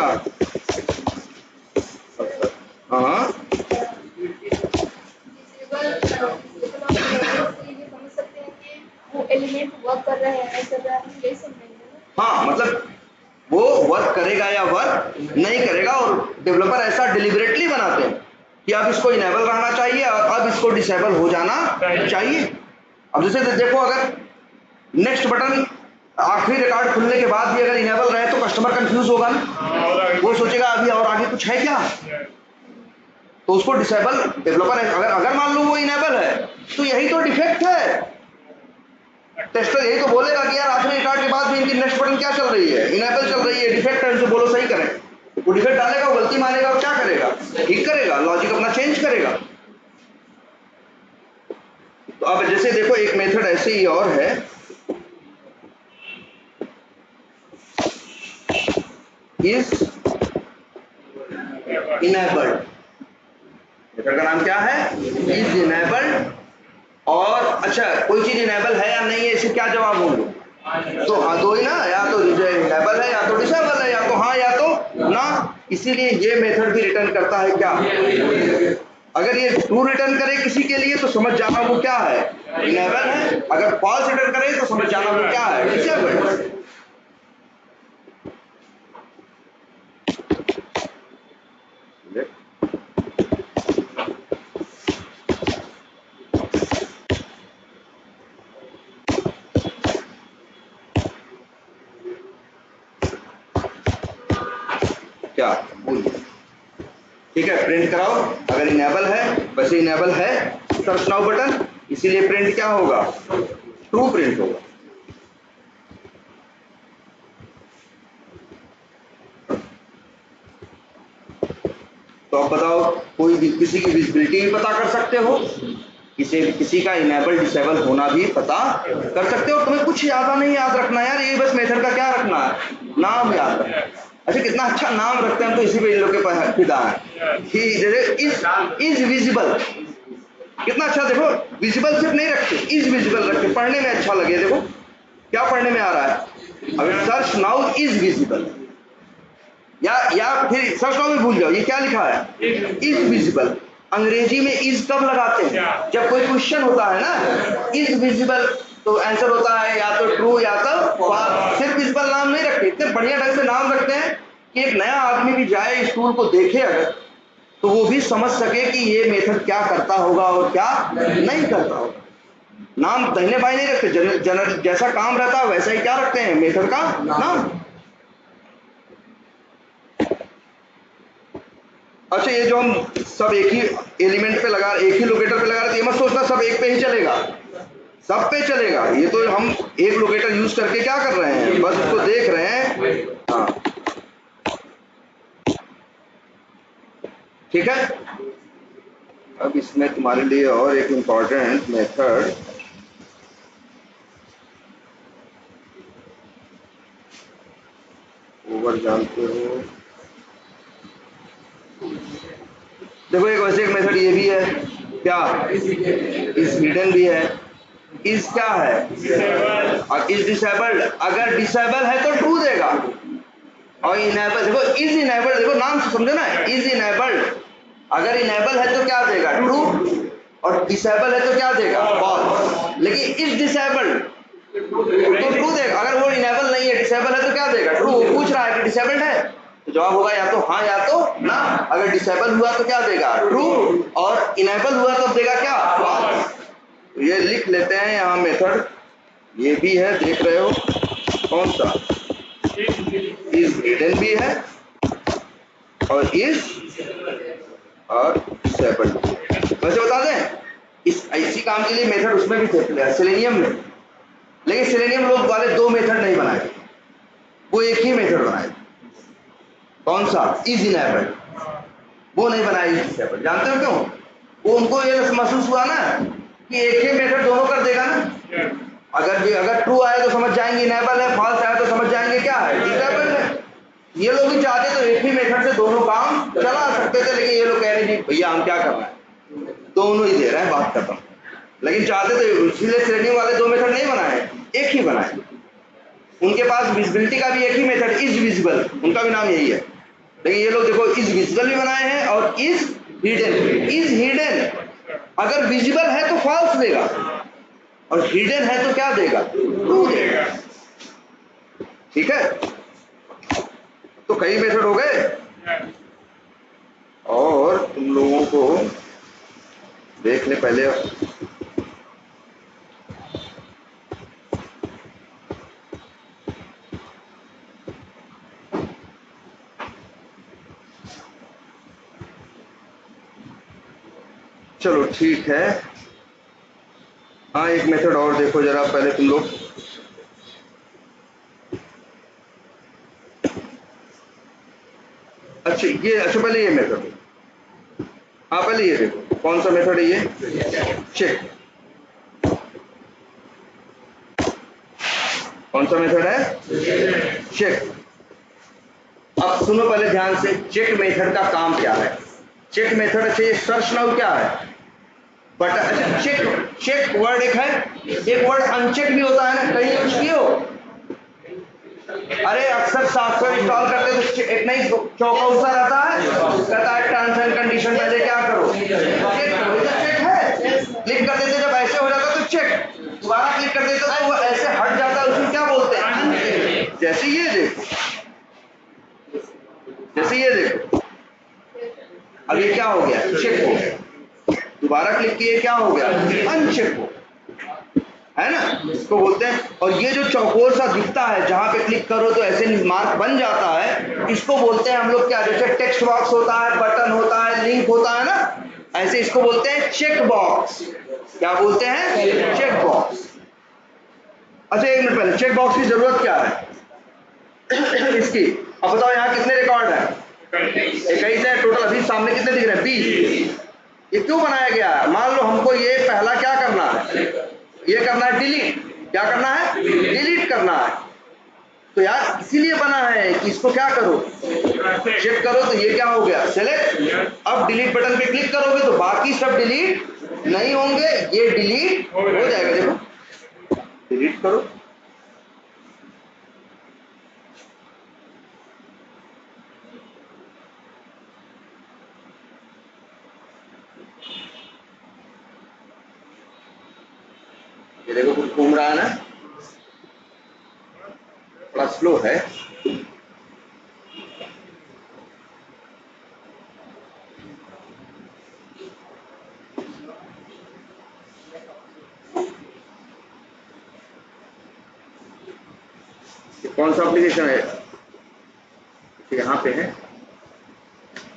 हाँ एलिमेंट वर्क कर रहा है नहीं कर रहा है, हम यही समझेंगे ना। हाँ मतलब वो वर्क करेगा या वर्क नहीं करेगा, और डेवलपर ऐसा डिलिबरेटली बनाते हैं कि अब इसको इनेबल रहना चाहिए और अब इसको डिसेबल हो जाना चाहिए। अब जैसे देखो, अगर नेक्स्ट बटन आखिरी रिकॉर्ड खुलने के बाद भी अगर इनेबल रहे तो कस्टमर कंफ्यूज होगा ना, वो सोचेगा अभी और आगे कुछ है क्या, तो उसको डिसेबल डेवलपर अगर मान लो वो इनेबल है तो यही तो डिफेक्ट है, टेस्टर यही तो बोलेगा कि यार आखिरी रिकॉर्ड के बाद भी इनकी नेक्स्ट बटन क्या चल रही है, इनेबल चल रही है, डिफेक्ट है, इनसे बोलो सही करें। वो डिफेक्ट डालेगा, वो गलती मानेगा और क्या करेगा, ठीक करेगा, लॉजिक अपना चेंज करेगा। तो अब जैसे देखो एक मेथड ऐसे ही और है, इज इनेबल्ड, मेथड का नाम क्या है, इज इनेबल्ड। और अच्छा कोई चीज इनेबल है या नहीं है, इसे क्या जवाब होंगे, तो हाँ दो ही ना, या तो इनेबल है या तो डिसेबल है, या तो हाँ या तो ना। इसीलिए ये मेथड भी रिटर्न करता है क्या, अगर ये ट्रू रिटर्न करे किसी के लिए तो समझ जाना वो क्या है, इनेबल है, अगर फॉल्स रिटर्न करे तो समझ जाना वो क्या है, डिसेबल। क्या बोलिए। ठीक है, प्रिंट कराओ। अगर इनेबल है, वैसे इनेबल है सर्च नाउ बटन, इसीलिए प्रिंट क्या होगा, ट्रू प्रिंट होगा। तो अब बताओ, कोई भी किसी की विजिबिलिटी भी पता कर सकते हो, किसी का इनेबल डिसेबल होना भी पता कर सकते हो। तुम्हें कुछ ज्यादा नहीं याद रखना यार, ये बस मेथड का क्या रखना है, नाम याद रखना। अच्छा, कितना अच्छा नाम रखते हैं हम तो इसी पे इन लोग के फिदा है कि जैसे इज विजिबल, कितना अच्छा। देखो विजिबल सिर्फ नहीं रखते, इज विजिबल रखते, पढ़ने में अच्छा लगे। देखो क्या पढ़ने में आ रहा है, अगर सर्च नाउ इज विजिबल, या फिर सर्च नाउ में भूल जाओ, ये क्या लिखा है, इज विजिबल। अंग्रेजी में इज कब लगाते हैं, जब कोई क्वेश्चन होता है ना, इज विजिबल, तो आंसर होता है या तो ट्रू या तो फॉल्स। सिर्फ विजिबल नाम नहीं रखते, इतने बढ़िया ढंग से नाम रखते हैं कि एक नया आदमी भी जाए इस टूल को देखे अगर, तो वो भी समझ सके कि ये मेथड क्या करता होगा और क्या नहीं करता होगा। नाम दाहिने बाएं नहीं रखते, जैसा काम रहता है वैसा ही क्या रखते हैं, मेथड का नाम। अच्छा, ये जो हम सब एक ही एलिमेंट पे लगा, एक ही लोकेटर पे लगा रहे थे, ये मत सोचना सब एक पे ही चलेगा, सब पे चलेगा। ये तो हम एक लोकेटर यूज करके क्या कर रहे हैं, बस इसको देख रहे हैं। हाँ ठीक है। अब इसमें तुम्हारे लिए और एक इम्पॉर्टेंट मेथड, ओवर जानते हो, देखो एक वैसे एक मेथड ये भी है, क्या इज हिडन भी है, इज क्या है, और इज डिसेबल्ड। अगर डिसेबल है तो ट्रू देगा, और इनेबल, देखो इज इनेबल्ड, देखो नाम से समझो ना, इज इनेबल्ड। अगर इनेबल है तो क्या देगा, ट्रू, और डिसेबल है तो क्या देगा, फॉल्स। लेकिन इज डिसेबल्ड तो ट्रू देगा। अगर वो इनेबल नहीं है, डिसेबल है तो क्या देगा, ट्रू। पूछ रहा है कि डिसेबल्ड है, तो जवाब होगा या तो हाँ या तो ना। अगर डिसेबल हुआ तो क्या देगा, ट्रू, और इनेबल हुआ तो देगा क्या, फॉल्स। तो ये लिख लेते हैं यहाँ मेथड, ये भी है, देख रहे हो कौन सा, इज हिडन भी है और इज और डिसेबल्ड। वैसे बता दें, इसी काम के लिए मेथड उसमें भी थे सेलेनियम में, लेकिन सेलेनियम लोग वाले दो मेथड नहीं बनाए, वो एक ही मेथड बनाए। कौन सा, इज इनेबल्ड, वो नहीं बनाया इज डिसेबल्ड। जानते हो क्यों, वो उनको ये महसूस हुआ ना कि एक ही मेथड दोनों कर देगा ना। अगर ट्रू आए तो समझ जाएंगे इनेबल है, फॉल्स आए तो समझ जाएंगे क्या है, डिसेबल्ड है। ये लोग भी चाहते तो एक ही मेथड से दोनों काम चला सकते थे, लेकिन ये लोग कह रहे हैं भैया हम क्या कर रहे हैं, दोनों ही दे रहे हैं, बात खत्म। लेकिन चाहते तो इसलिए श्रेणी वाले दो मेथड नहीं बनाए, एक ही बनाए। उनके पास विजिबिलिटी का भी एक ही मेथड, इज विजिबल, उनका भी नाम यही है। लेकिन ये लोग देखो इज विजिबल भी बनाए हैं और इज हिडन। इज हिडन अगर विजिबल है तो फॉल्स देगा, और हिडन है तो क्या देगा, ट्रू देगा। ठीक है, तो कई मेथड हो गए, और तुम लोगों को देख ले पहले। चलो ठीक है, हाँ एक मेथड और देखो जरा पहले तुम लोग। अच्छा ये, अच्छा पहले ये मेथड, हाँ पहले ये देखो कौन सा मेथड है ये, चेक। कौन सा मेथड है, चेक। अब सुनो पहले ध्यान से, चेक मेथड का काम क्या है। चेक मेथड, अच्छा ये सर्च नाउ क्या है, बटन। अच्छा चेक, चेक वर्ड एक है, एक वर्ड अनचेक भी होता है ना, कहीं यूज किए हो। अरे अक्सर सॉफ्टवेयर इंस्टॉल करते तो एक नहीं चौकाउट सा रहता है, कहता है टर्म्स एंड कंडीशन पहले क्या करो, चेक करो। चेक है, क्लिक कर देते, जब ऐसे हो जाता तो चेक, दोबारा क्लिक कर देते तो वो ऐसे हट जाता है, उसको क्या बोलते हैं। जैसे ये देखो, जैसे ये देखो, अब ये क्या हो गया, चेक हो गया। दोबारा क्लिक किए क्या हो गया, अनचेक हो। है ना, इसको बोलते हैं। और ये जो चौकोर सा दिखता है जहां पे क्लिक करो तो ऐसे मार्क बन जाता है, इसको बोलते हैं हम लोग क्या, जैसे टेक्स्ट बॉक्स होता है, बटन होता है, लिंक होता है ना, ऐसे इसको बोलते हैं चेक बॉक्स। क्या बोलते हैं? Check box. अच्छा एक मिनट पहले, चेक बॉक्स की जरूरत क्या है इसकी? अब बताओ यहाँ कितने रिकॉर्ड है? 21 है टोटल। अभी सामने कितने दिख रहे हैं? 20। ये क्यों बनाया गया है? मान लो हमको ये पहला क्या करना है, ये करना है डिलीट। क्या करना है? डिलीट करना है। तो यार इसीलिए बना है कि इसको क्या करो, चेक करो। तो ये क्या हो गया? सेलेक्ट। अब डिलीट बटन पे क्लिक करोगे तो बाकी सब डिलीट नहीं होंगे, ये डिलीट हो जाएगा। देखो डिलीट करो, ये देखो कुछ घूम रहा है ना, थोड़ा स्लो है। कौन सा एप्लीकेशन है? यहाँ पे है।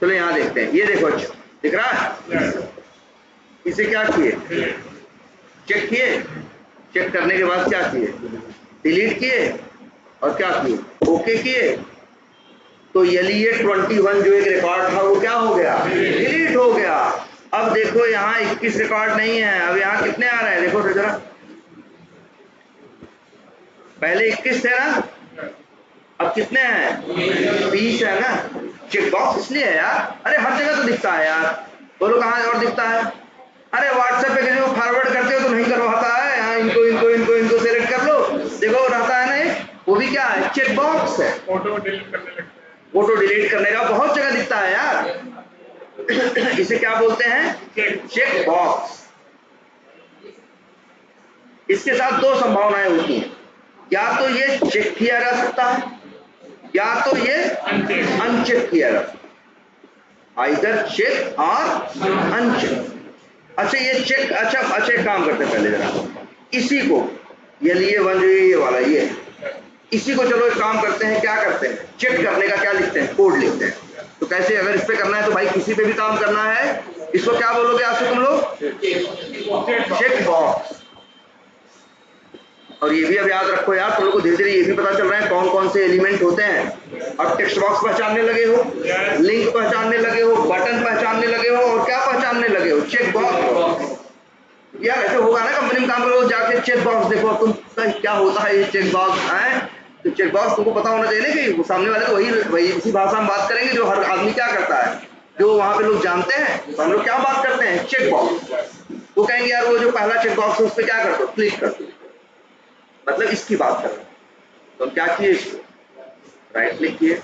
चलो यहाँ देखते हैं। ये देखो, अच्छा दिख रहा है? इसे क्या किए? चेक किए। चेक करने के बाद क्या किए? डिलीट किए। और क्या किए? ओके किए। तो ये 21 जो एक रिकॉर्ड था वो क्या हो गया? डिलीट हो गया। अब देखो यहाँ 21 रिकॉर्ड नहीं है। अब यहाँ कितने आ रहे हैं? देखो तो जरा, पहले 21 थे ना, अब कितने हैं? 20 है ना। चेक बॉक्स इसलिए है यार, अरे हर जगह तो दिखता है यार, बोलो कहाँ और दिखता है? अरे व्हाट्सएप पे किसी को फॉरवर्ड करते हो तो नहीं करवाता है, यहाँ इनको इनको इनको इनको सेलेक्ट कर लो, देखो रहता है ना, वो भी क्या है? चेक बॉक्स है। फोटो डिलीट करने लगता है, फोटो डिलीट करने का बहुत जगह दिखता है यार। इसे क्या बोलते हैं? Check box. इसके साथ दो संभावनाएं होती हैं, या तो ये चेक किया जा सकता है या तो ये अनचेक किया जा सकता है। आइदर चेक और अनचेक। अच्छा ये चेक, अच्छा एक काम करते हैं पहले जरा, इसी को ये लिए वन, ये वाला ये, इसी को चलो एक काम करते हैं, क्या करते हैं? चेक करने का क्या लिखते हैं? कोड लिखते हैं। तो कैसे, अगर इस पे करना है तो भाई किसी पे भी काम करना है, इसको क्या बोलोगे आज से तुम लोग? Check box. और ये भी अब याद रखो यार, तुम लोग को धीरे धीरे ये भी पता चल रहा है कौन कौन से एलिमेंट होते हैं। अब टेक्स्ट बॉक्स पहचानने लगे हो, लिंक पहचानने लगे हो, बटन पहचानने लगे हो, और क्या पहचानने लगे हो? Check box. यार ऐसे होगा ना, कंपनी में काम करो जाके चेक बॉक्स देखो तुम क्या होता है ये चेक बॉक्स है। तो चेक बॉक्स तुमको पता होना चाहिए ना, कि सामने वाले तो वही उसी भाषा में बात करेंगे जो हर आदमी क्या करता है, जो वहां पे लोग जानते हैं। तो हम लोग क्या बात करते हैं? Check box. वो कहेंगे यार वो जो पहला चेक बॉक्स है उस पर क्या कर दो? क्लिक कर दो। मतलब इसकी बात कर रहे हैं। तो हम क्या किए? इसको राइट क्लिक किए,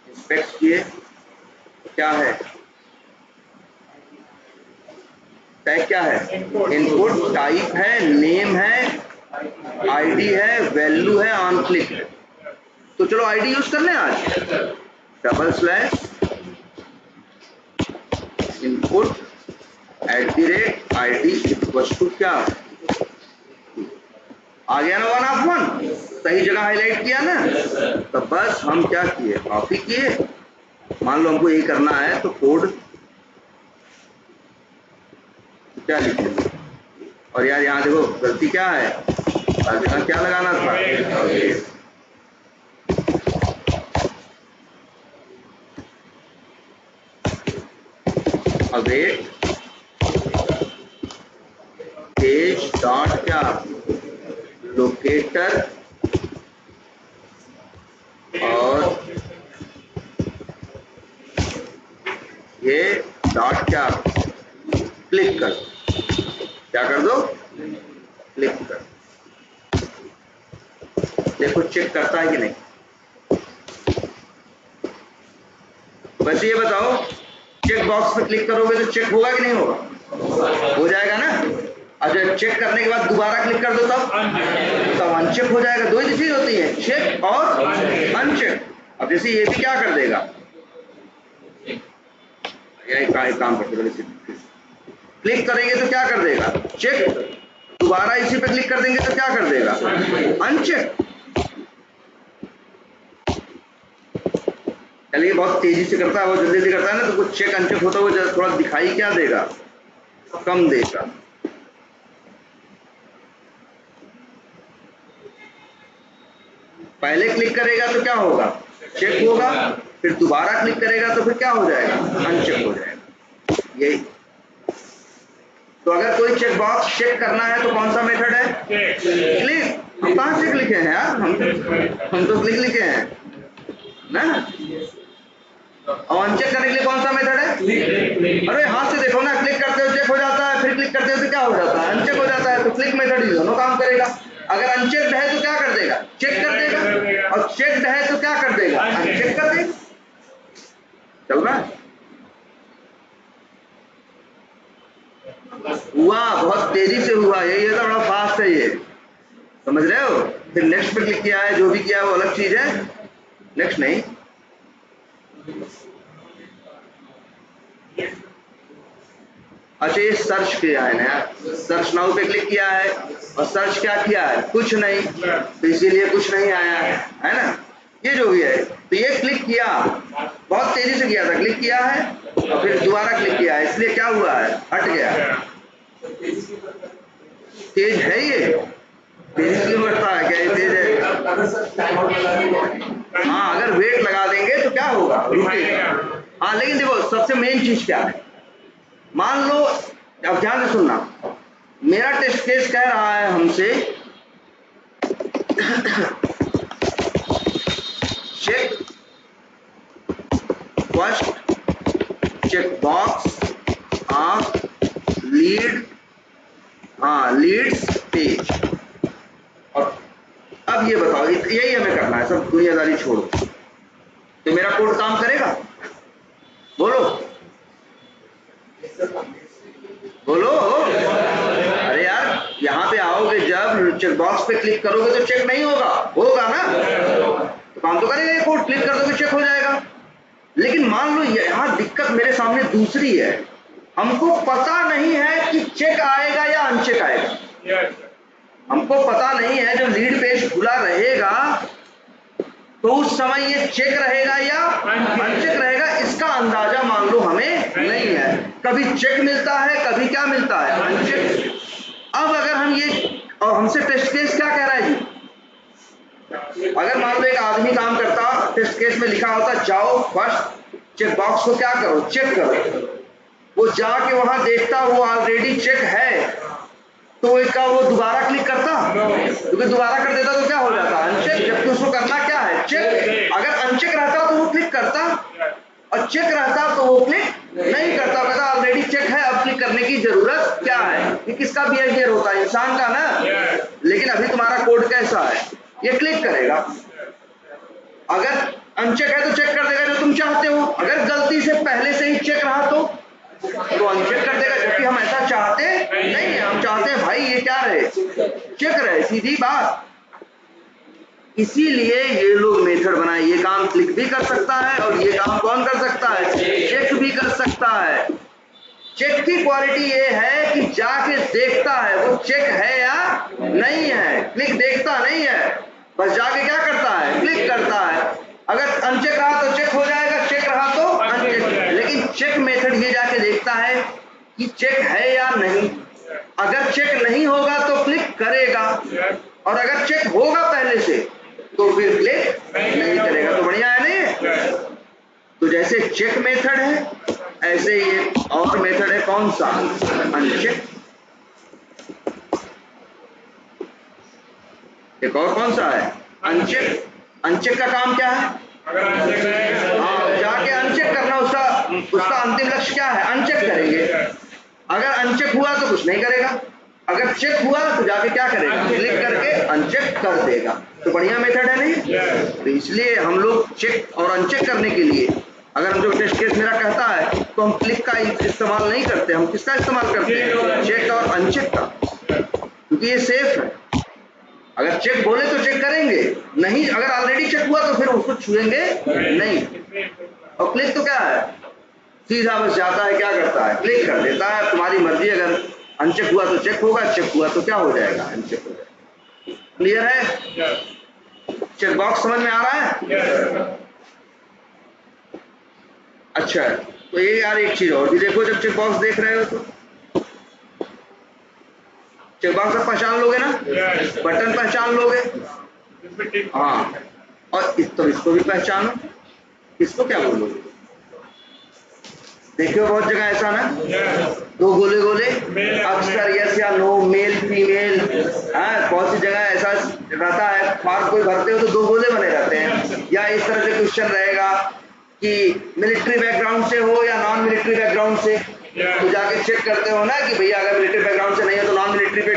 इंस्पेक्ट किए, क्या है टैग? क्या है? इनपुट। टाइप है, नेम है, आईडी है, वैल्यू है, ऑन क्लिक है। तो चलो आईडी यूज कर लें आज। // इनपुट @ID इक्वल्स टू क्या? आ गया ना 1 ऑफ 1, सही जगह हाईलाइट किया ना। तो बस हम क्या किए? कॉपी किए। मान लो हमको यही करना है तो कोड क्या लिखेंगे? और यार यहाँ देखो गलती क्या है, हर जगह क्या लगाना था? अवेट पेज डॉट क्या? लोकेटर और ये डॉट क्या? क्लिक कर। क्या कर दो? क्लिक कर। देखो चेक करता है कि नहीं। बस ये बताओ, चेक बॉक्स पे क्लिक करोगे तो चेक होगा कि नहीं होगा? हो जाएगा ना। अच्छा चेक करने के बाद दोबारा क्लिक कर दो तब अनचेक हो जाएगा। दो ही चीज होती है, चेक और अनचेक। अब जैसे ये भी क्या कर देगा, यही काम करते, क्लिक करेंगे तो क्या कर देगा? चेक। दोबारा इसी पे क्लिक कर देंगे तो क्या कर देगा, अनचेक। चलिए बहुत तेजी से करता है, वो जल्दी जल्दी करता है ना, तो कुछ चेक अनचेक होता हुआ थोड़ा दिखाई क्या देगा, कम देगा। पहले क्लिक करेगा तो क्या होगा, चेक होगा, फिर दोबारा क्लिक करेगा तो फिर क्या हो जाएगा, अनचेक हो जाएगा। यही तो अगर कोई चेक बॉक्स चेक करना है तो कौन सा मेथड है, क्लिक। हम कहाँ से लिखे हैं यार, हम तो क्लिक लिखे हैं ना। और अनचेक करने के लिए कौन सा मेथड है, अरे हाथ से देखो ना, क्लिक करते हो चेक हो जाता है, फिर क्लिक करते हो तो क्या हो जाता है, अनचेक हो जाता है। तो क्लिक मेथड ही दोनों काम करेगा। अगर अनचेक्ड है तो क्या कर देगा, चेक कर देगा, और चेक्ड है तो क्या कर देगा, अनचेक कर देगा। चल रहा है, हुआ बहुत तेजी से हुआ, ये तो बड़ा फास्ट है, ये समझ रहे हो। फिर नेक्स्ट पे क्लिक किया है, जो भी किया है वो अलग चीज है, नेक्स्ट नहीं। अच्छा ये सर्च किया है ना, सर्च नाउ पे क्लिक किया है और सर्च क्या किया है, कुछ नहीं, तो इसीलिए कुछ नहीं आया है ना। ये जो भी है, तो ये क्लिक किया, बहुत तेजी से किया था, क्लिक किया है और फिर दोबारा क्लिक किया है, इसलिए क्या हुआ है, हट गया। तेज है ये, तेज क्यों करता है, क्या ये तेज है। हाँ अगर वेट लगा देंगे तो क्या होगा, रुकेगा। हाँ लेकिन देखो सबसे मेन चीज क्या है, मान लो, अब ध्यान से सुनना, मेरा टेस्ट केस कह रहा है हमसे check first check box of lead, हाँ लीड्स पेज। और अब ये बताओ, यही हमें करना है, सब दुनियादारी छोड़ो, तो मेरा कोड काम करेगा, बोलो बोलो। अरे यार यहाँ पे आओगे, जब चेक बॉक्स पे क्लिक करोगे तो चेक नहीं होगा, होगा ना, तो काम तो करेगा ये कोड, क्लिक कर दोगे चेक हो जाएगा। लेकिन मान लो यहाँ दिक्कत मेरे सामने दूसरी है, हमको पता नहीं है कि चेक आएगा या अनचेक आएगा, हमको पता नहीं है जब लीड पेज खुला रहेगा तो उस समय ये चेक रहेगा या अनचेक रहेगा, इसका अंदाजा मान लो हमें नहीं है। कभी चेक मिलता है, कभी क्या मिलता है, अनचेक। अब अगर हम ये, और हमसे टेस्ट केस क्या कह रहा है जी, अगर मान लो एक आदमी काम करता, टेस्ट केस में लिखा होता जाओ फर्स्ट चेक बॉक्स को क्या करो, चेक करो, वो जाके वहां देखता वो ऑलरेडी चेक है, तो इसका वो दोबारा क्लिक करता, क्योंकि दोबारा कर देता तो क्या हो जाता, अनचेक, जबकि उसको करना क्या है, चेक। अगर अनचेक रहता तो वो क्लिक करता, और चेक रहता तो वो क्लिक नहीं करता, कहता ऑलरेडी चेक है, अब क्लिक करने की जरूरत क्या है। ये किसका बिहेवियर होता है, इंसान का ना। लेकिन अभी तुम्हारा कोड कैसा है, ये क्लिक करेगा, अगर अनचेक है तो चेक कर देगा जो तुम चाहते हो, अगर गलती से पहले से ही चेक रहा तो अनचेक कर देगा, जबकि हम ऐसा चाहते नहीं है, हम चाहते हैं भाई ये क्या रहे, चेक रहे, सीधी बात। इसीलिए ये लोग मेथड बनाए, ये काम क्लिक भी कर सकता है और ये काम कौन कर सकता है, चेक भी कर सकता है। चेक की क्वालिटी ये है कि जाके देखता है वो चेक है या नहीं है, क्लिक देखता नहीं है, बस जाके क्या करता है, क्लिक करता है। अगर अनचेक रहा तो चेक हो जाएगा, चेक रहा तो अनचेक। लेकिन चेक मेथड ये जाके देखता है कि चेक है या नहीं, अगर चेक नहीं होगा तो क्लिक करेगा, और अगर चेक होगा पहले से तो फिर क्लिक नहीं करेगा। तो बढ़िया है नहीं। तो जैसे चेक मेथड है ऐसे ये और मेथड है, कौन सा, अनचेक। एक और कौन सा है, अनचेक। अनचेक का काम क्या है, हाँ जाके अनचेक करना, उसका अंतिम लक्ष्य क्या है, अनचेक करेंगे। अगर अनचेक हुआ तो कुछ नहीं करेगा, अगर चेक हुआ तो जाके क्या करेगा, क्लिक करके अनचेक कर देगा। तो बढ़िया मेथड है नहीं। तो इसलिए हम लोग चेक और अनचेक करने के लिए, अगर हम जो टेस्ट केस मेरा कहता है तो हम क्लिक का इस्तेमाल नहीं करते, हम किसका इस्तेमाल करते हैं, चेक और अनचेक का, क्योंकि ये सेफ है। अगर चेक बोले तो चेक करेंगे, नहीं अगर ऑलरेडी चेक हुआ तो फिर उसको छुएंगे नहीं। और क्लिक तो क्या है, सीधा बस जाता है, क्या करता है, क्लिक कर देता है। तुम्हारी मर्जी, अगर अनचेक हुआ तो चेक होगा, चेक हुआ तो क्या हो जाएगा, अनचेक हो जाएगा। क्लियर है? चेक बॉक्स समझ में आ रहा है? अच्छा, तो ये यार एक चीज और भी देखो, जब चेक बॉक्स देख रहे हो तो चेक बॉक्स आप पहचान लोगे ना, बटन पहचान लोगे, हाँ, और तो इसको भी पहचानो, इसको क्या बोलोगे? देखियो बहुत जगह ऐसा ना, दो गोले गोले, अक्सर यस या नो, मेल फीमेल, बहुत सी जगह ऐसा रहता है, फॉर्म कोई भरते हो तो दो गोले बने रहते हैं, या इस तरह से क्वेश्चन रहेगा कि मिलिट्री बैकग्राउंड से हो या नॉन मिलिट्री बैकग्राउंड से, तो जाके चेक करते हो ना कि भैया अगर मिलिट्री बैकग्राउंड से नहीं है तो नॉन मिलिट्री पे,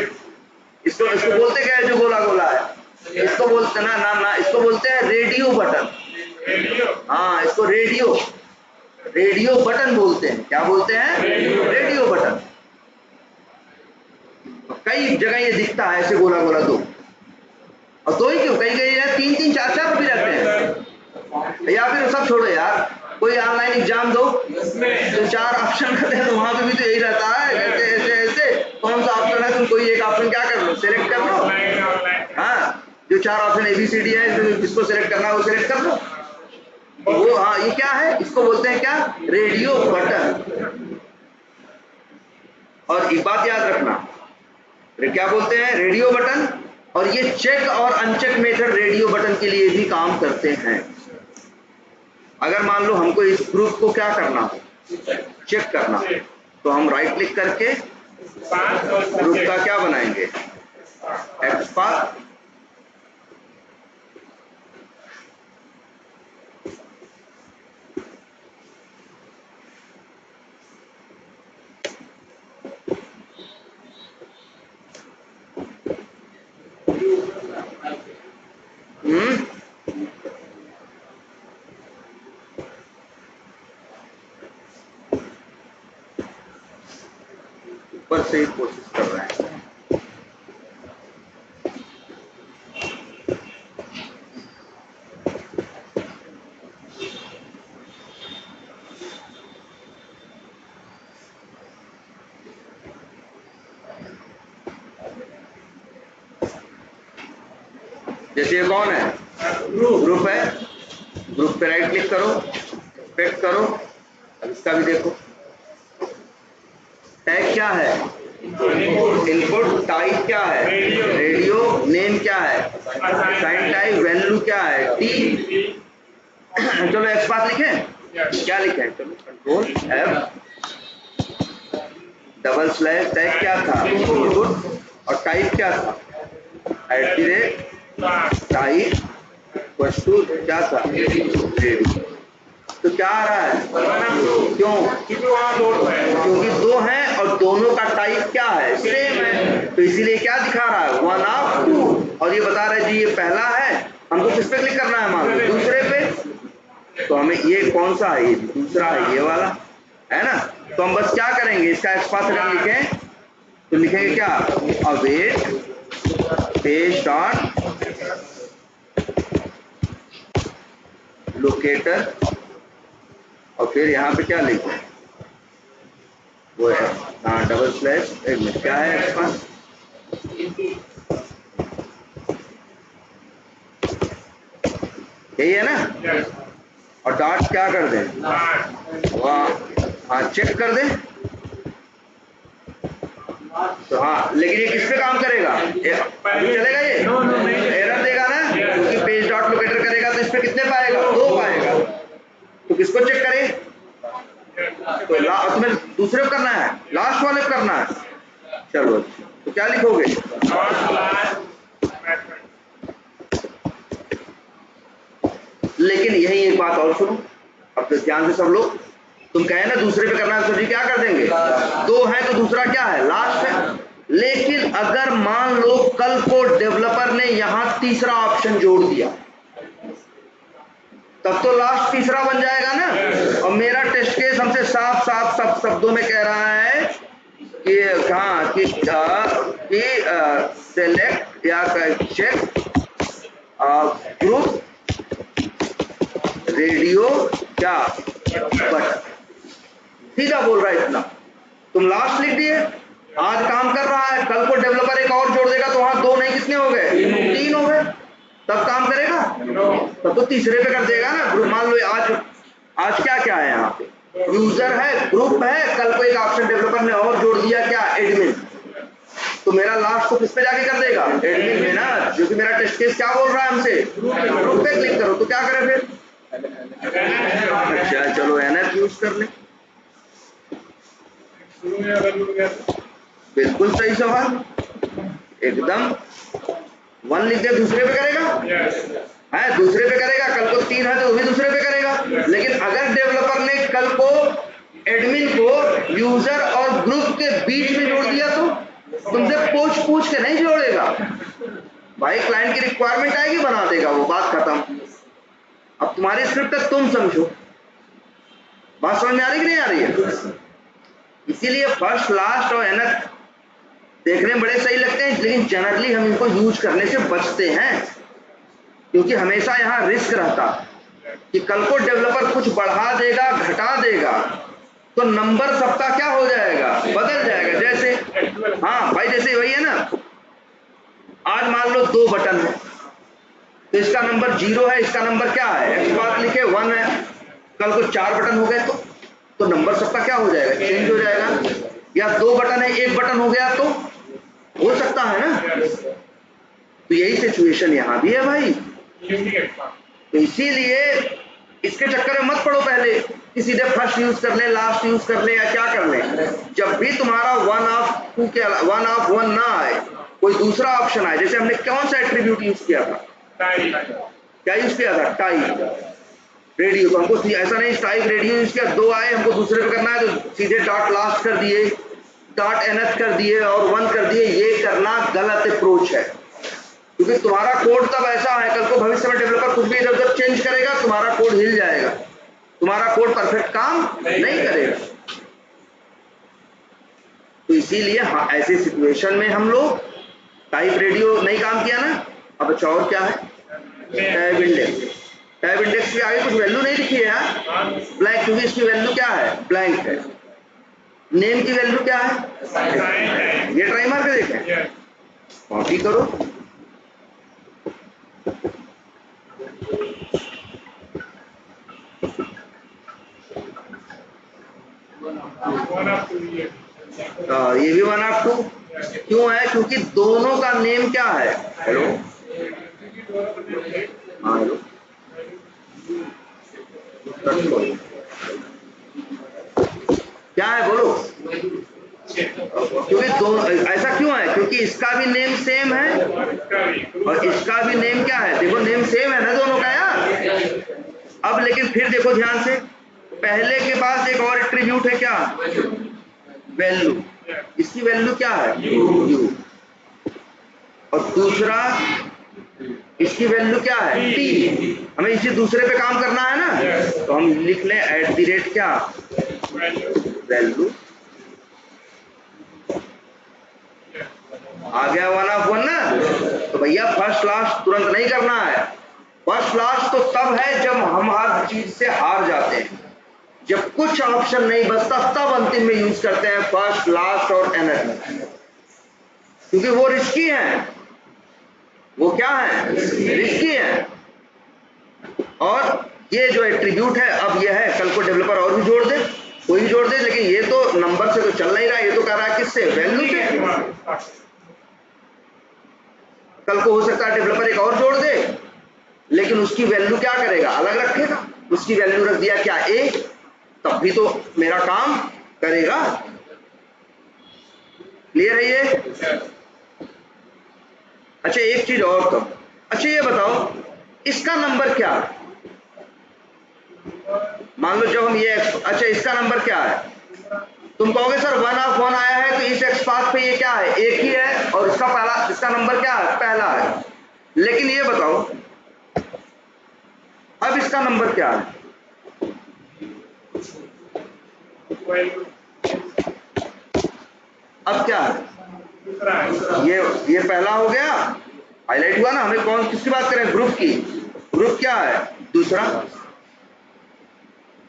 इसको बोलते क्या है जो गोला गोला है, इसको बोलते ना इसको बोलते हैं रेडियो बटन। हाँ, इसको रेडियो बटन बोलते हैं। क्या बोलते हैं? Radio button. कई जगह ये दिखता है ऐसे गोला गोला दो, और दो ही क्यों, कई कई तीन तीन चार चार भी रहते हैं, या फिर सब छोड़ो यार, कोई ऑनलाइन एग्जाम दो तो चार ऑप्शन करते हैं, तो वहां पे भी तो यही रहता है, ऐसे ऐसे ऐसे कौन सा ऑप्शन है, तुम कोई एक ऑप्शन क्या कर लो, सिलेक्ट कर लो। हाँ, जो चार ऑप्शन ABCD है, जिसको सिलेक्ट करना है वो सिलेक्ट कर लो। वो हाँ, ये क्या है, इसको बोलते हैं क्या, रेडियो बटन। और एक बात याद रखना, क्या बोलते हैं, रेडियो बटन, और ये चेक और अनचेक मेथड रेडियो बटन के लिए भी काम करते हैं। अगर मान लो हमको इस ग्रुप को क्या करना हो, चेक करना, तो हम राइट क्लिक करके ग्रुप का क्या बनाएंगे, XPath, ऊपर से ही कोशिश कर रहे हैं। जैसे ये कौन है, ग्रुप है, ग्रुप पे राइट क्लिक करो, इंस्पेक्ट करो, अब इसका भी देखो, टैग क्या है, इनपुट, टाइप क्या है, रेडियो, नेम क्या है, साइन टाइप, वैल्यू क्या है, टी। चलो XPath लिखें, क्या लिखें, चलो control F, double slash, tag क्या था, इनपुट, और टाइप क्या था, @टाइप क्या था, रेडियो। तो क्या आ रहा है, क्यों, क्योंकि दो हैं और दोनों का टाइप क्या है, सेम है, तो इसीलिए क्या दिखा रहा है, 1 of 2, और ये बता रहा है जी ये पहला है, हमको किस पे क्लिक करना है, मान लो दूसरे पे, तो हमें ये कौन सा है, ये दूसरा है, ये वाला है ना। तो हम बस क्या करेंगे, इसका XPath अगर लिखें तो लिखेंगे क्या, अवेट पेज डॉट लोकेटर, और फिर यहाँ पे क्या लिखें, वो है डबल स्लैश, क्या है XPath, यही है ना, और डॉट क्या कर दें, हाँ चेक कर दें, तो हाँ, लेकिन ये किस पे काम करेगा, चलेगा, ये एरर देगा ना, क्योंकि पेज डॉट लोकेटर करेगा तो इस पे कितने पाएगा, 2 पाएगा, तो किसको चेक करे, तो तुम्हें दूसरे को करना है, लास्ट वाले को करना है, चलो तो क्या लिखोगे, लेकिन यही एक बात और सुनो, अब तो ध्यान से सब लोग, तुम कहे ना दूसरे पे करना है, तो जी क्या कर देंगे, 2 है तो दूसरा क्या है, लास्ट है, लेकिन अगर मान लो कल को डेवलपर ने यहां तीसरा ऑप्शन जोड़ दिया, तब तो लास्ट तीसरा बन जाएगा ना, और मेरा टेस्ट केस हमसे साफ साफ सब शब्दों में कह रहा है कि हाँ कि सेलेक्ट या चेक ग्रुप रेडियो क्या बटन, सीधा बोल रहा है इतना, तुम लास्ट लिख दिए आज काम कर रहा है, कल को डेवलपर एक और जोड़ देगा तो वहां 2 नहीं कितने हो गए, 3 हो गए, तब काम करेगा, तब तो तीसरे पे कर देगा ना। ग्रुप मान लो आज क्या क्या है यहाँ पे, यूजर है, ग्रुप है, कल को एक ऑप्शन डेवलपर ने और जोड़ दिया क्या, एडमिन, तो मेरा लास्ट को किस पे जाके कर देगा, एडमिन में ना, क्योंकि मेरा टेस्ट केस क्या बोल रहा है हमसे, ग्रुप पे क्लिक करो, तो क्या करें फिर, अच्छा चलो एनएफ यूज कर ले। बिल्कुल सही सवाल, एकदम 1 लिख दे, दूसरे पे करेगा, है दूसरे पे करेगा, कल को 3 है तो वो भी दूसरे पे करेगा। लेकिन अगर डेवलपर ने कल को एडमिन को यूजर और ग्रुप के बीच में जोड़ दिया तो तुमसे पूछ के नहीं जोड़ेगा भाई, क्लाइंट की रिक्वायरमेंट आएगी बना देगा वो, बात खत्म। अब तुम्हारी स्क्रिप्ट है, तुम समझो, बात समझ में आ रही कि नहीं आ रही है। इसीलिए फर्स्ट लास्ट और एनथ देखने में बड़े सही लगते हैं, लेकिन जनरली हम इनको यूज करने से बचते हैं, क्योंकि हमेशा यहाँ रिस्क रहता कि कल को डेवलपर कुछ बढ़ा देगा, घटा देगा, तो नंबर सबका क्या हो जाएगा, बदल जाएगा। जैसे हाँ भाई, जैसे वही है ना, आज मान लो 2 बटन है, तो इसका नंबर 0 है, इसका नंबर क्या है, एक्स बात लिखे 1 है, कल को 4 बटन हो गए तो नंबर सबका क्या हो जाएगा, चेंज हो जाएगा। या 2 बटन है, 1 बटन हो गया तो हो सकता है ना। तो यही सिचुएशन यहाँ भी है भाई, तो इसीलिए इसके चक्कर में मत पड़ो पहले कि सीधे फर्स्ट यूज कर ले, लास्ट यूज कर ले, या क्या कर ले। जब भी तुम्हारा 1 ऑफ 2 के 1 ऑफ 1 ना आए, कोई दूसरा ऑप्शन आए, जैसे हमने कौन सा एट्रीब्यूट यूज किया था, क्या यूज किया था, टाइप रेडियो, तो हमको ऐसा नहीं टाइप रेडियो यूज किया, 2 आए हमको दूसरे पे करना है तो सीधे डॉट लास्ट कर दिए, डॉट एनएथ कर दिए और 1 कर दिए। ये करना गलत अप्रोच है, क्योंकि तुम्हारा कोड तब ऐसा है, कल को भविष्य में डेवलपर कुछ भी इधर उधर चेंज करेगा, तुम्हारा कोड हिल जाएगा, तुम्हारा कोड परफेक्ट काम नहीं करेगा। तो इसीलिए हाँ, ऐसी सिचुएशन में हम लोग टाइप रेडियो नहीं काम किया ना। अब अच्छा और क्या है, टैब इंडेक्स, टैब इंडेक्स के आगे कुछ वैल्यू नहीं लिखी है यार, ब्लैंक, क्योंकि इसकी वैल्यू क्या है, ब्लैंक है। नेम की वैल्यू क्या है, ये ट्राई मार के देखें, कॉपी करो, ये भी 1 ऑफ 2 क्यों है, क्योंकि दोनों का नेम क्या है, हेलो, हाँ हेलो, क्या है बोलो, क्योंकि दोनों ऐसा क्यों है, क्योंकि इसका भी नेम सेम है और इसका भी नेम क्या है, देखो नेम सेम है ना दोनों का यार। अब लेकिन फिर देखो ध्यान से, पहले के पास एक और एट्रीब्यूट है क्या, वैल्यू, इसकी वैल्यू क्या है, यू, और दूसरा इसकी वैल्यू क्या है, टी। हमें इसी दूसरे पे काम करना है ना, तो हम लिख लें @ क्या, वैल्यू, आ गया 1 ऑफ 1 ना। तो भैया फर्स्ट लास्ट तुरंत नहीं करना है, फर्स्ट लास्ट तो तब है जब हम हर चीज से हार जाते हैं, जब कुछ ऑप्शन नहीं बचता तब अंतिम में यूज करते हैं फर्स्ट लास्ट और एनएफ, क्योंकि वो रिस्की है, वो क्या है, रिस्की है। और ये जो एट्रीब्यूट है, अब ये है, कल को डेवलपर और भी जोड़ दे, कोई भी जोड़ दे, लेकिन ये तो नंबर से तो चल नहीं रहा, ये तो कर रहा है किससे, वैल्यू से। कल को हो सकता है डेवलपर एक और जोड़ दे, लेकिन उसकी वैल्यू क्या करेगा, अलग रखेगा, उसकी वैल्यू रख दिया क्या, ए, तब भी तो मेरा काम करेगा। क्लियर है ये। अच्छा एक चीज और तो, अच्छा ये बताओ इसका नंबर क्या है, मान लो जब हम ये अच्छा इसका नंबर क्या है, तुम कहोगे सर 1 ऑफ 1 आया है तो इस एक्स पाथ पे ये क्या है, एक ही है, और इसका पहला, इसका नंबर क्या है, पहला है। लेकिन ये बताओ अब इसका नंबर क्या है, अब क्या है, ये पहला हो गया, हाईलाइट हुआ ना। हमें कौन किसकी बात करें, ग्रुप की, ग्रुप क्या है, दूसरा।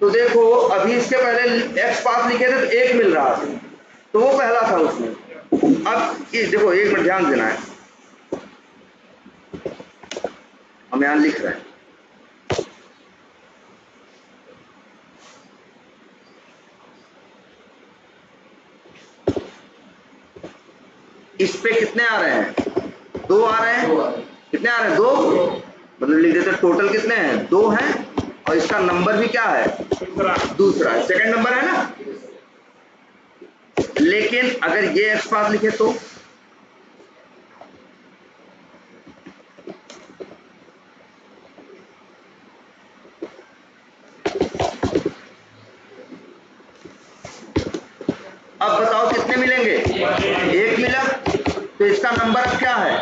तो देखो अभी इसके पहले एक्स पाथ लिखे थे तो 1 मिल रहा था, तो वो पहला था उसमें, अब ये देखो, एक मिनट ध्यान देना है, हम यहां लिख रहे हैं इस पे कितने आ रहे हैं, 2 आ रहे हैं, कितने आ रहे हैं, 2, मतलब लिख देते टोटल कितने हैं, 2 हैं, और इसका नंबर भी क्या है, दूसरा है, सेकंड नंबर है ना। लेकिन अगर ये एक्स पाथ लिखे तो अब बताओ कितने मिलेंगे, 1 मिला, तो इसका नंबर अब क्या है,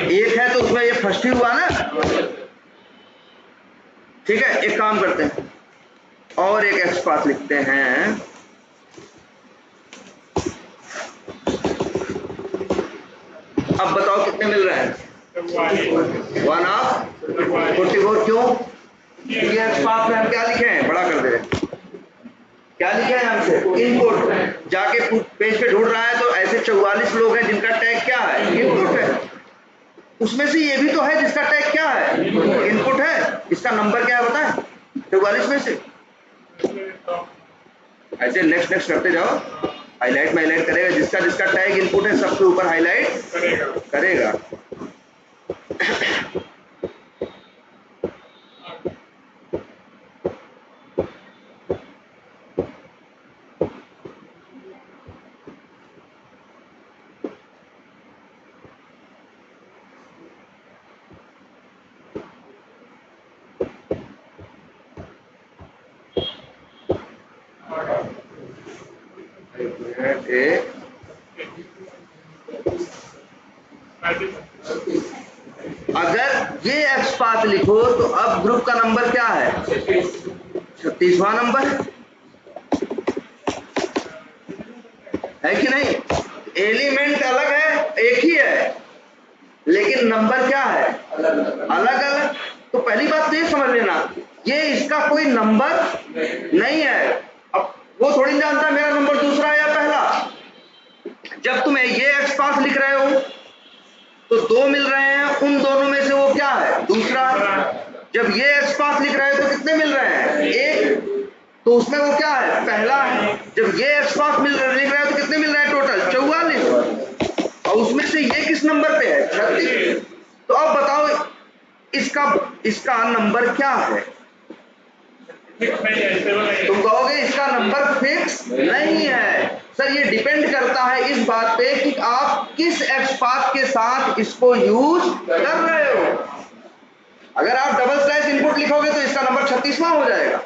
1 है, तो उसमें ये फर्स्ट ही हुआ ना। ठीक है, एक काम करते हैं और एक एक्स पाथ लिखते हैं, अब बताओ कितने मिल रहे हैं, 1/44, क्यों, क्योंकि एक्स पाथ में हम क्या लिखे हैं, बड़ा कर दे रहे हैं, क्या लिखे हैं हमसे, इनपुट, जाके पेज पे ढूंढ रहा है तो ऐसे 44 लोग हैं जिनका टैग क्या है, इनपुट है, उसमें से ये भी तो है जिसका टैग क्या है, इनपुट है, इसका नंबर क्या है बताएं, 44 में से। ऐसे नेक्स्ट नेक्स्ट करते जाओ, हाईलाइट में हाईलाइट करेगा, जिसका जिसका टैग इनपुट है सबके ऊपर हाईलाइट करेगा। अगर ये एक्स पाथ लिखो तो अब ग्रुप का नंबर क्या है, 36वां नंबर है कि नहीं, एलिमेंट अलग है, एक ही है, लेकिन नंबर क्या है, अलग अलग। तो पहली बात तो ये समझ लेना, ये इसका कोई नंबर नहीं है। अब वो थोड़ी जानता है मेरा नंबर दूसरा है या पहला। जब तुम ये एक्स पाथ लिख रहे हो तो 2 मिल रहे हैं, उन दोनों में से वो क्या है, दूसरा। जब ये एक्स पाथ लिख रहे हो तो कितने मिल रहे हैं, 1, तो उसमें वो क्या है, पहला है। जब ये एक्स पाथ लिख रहे हो तो कितने मिल रहे हैं टोटल, 44, और उसमें से ये किस नंबर पे है, 36। तो अब बताओ इसका नंबर क्या है, तुम कहोगे इसका नंबर फिक्स नहीं है। सर ये डिपेंड करता है इस बात पे कि आप किस एक्स पाथ के साथ इसको यूज कर रहे हो। अगर आप डबल स्लैश इनपुट लिखोगे तो इसका नंबर 36वां हो जाएगा।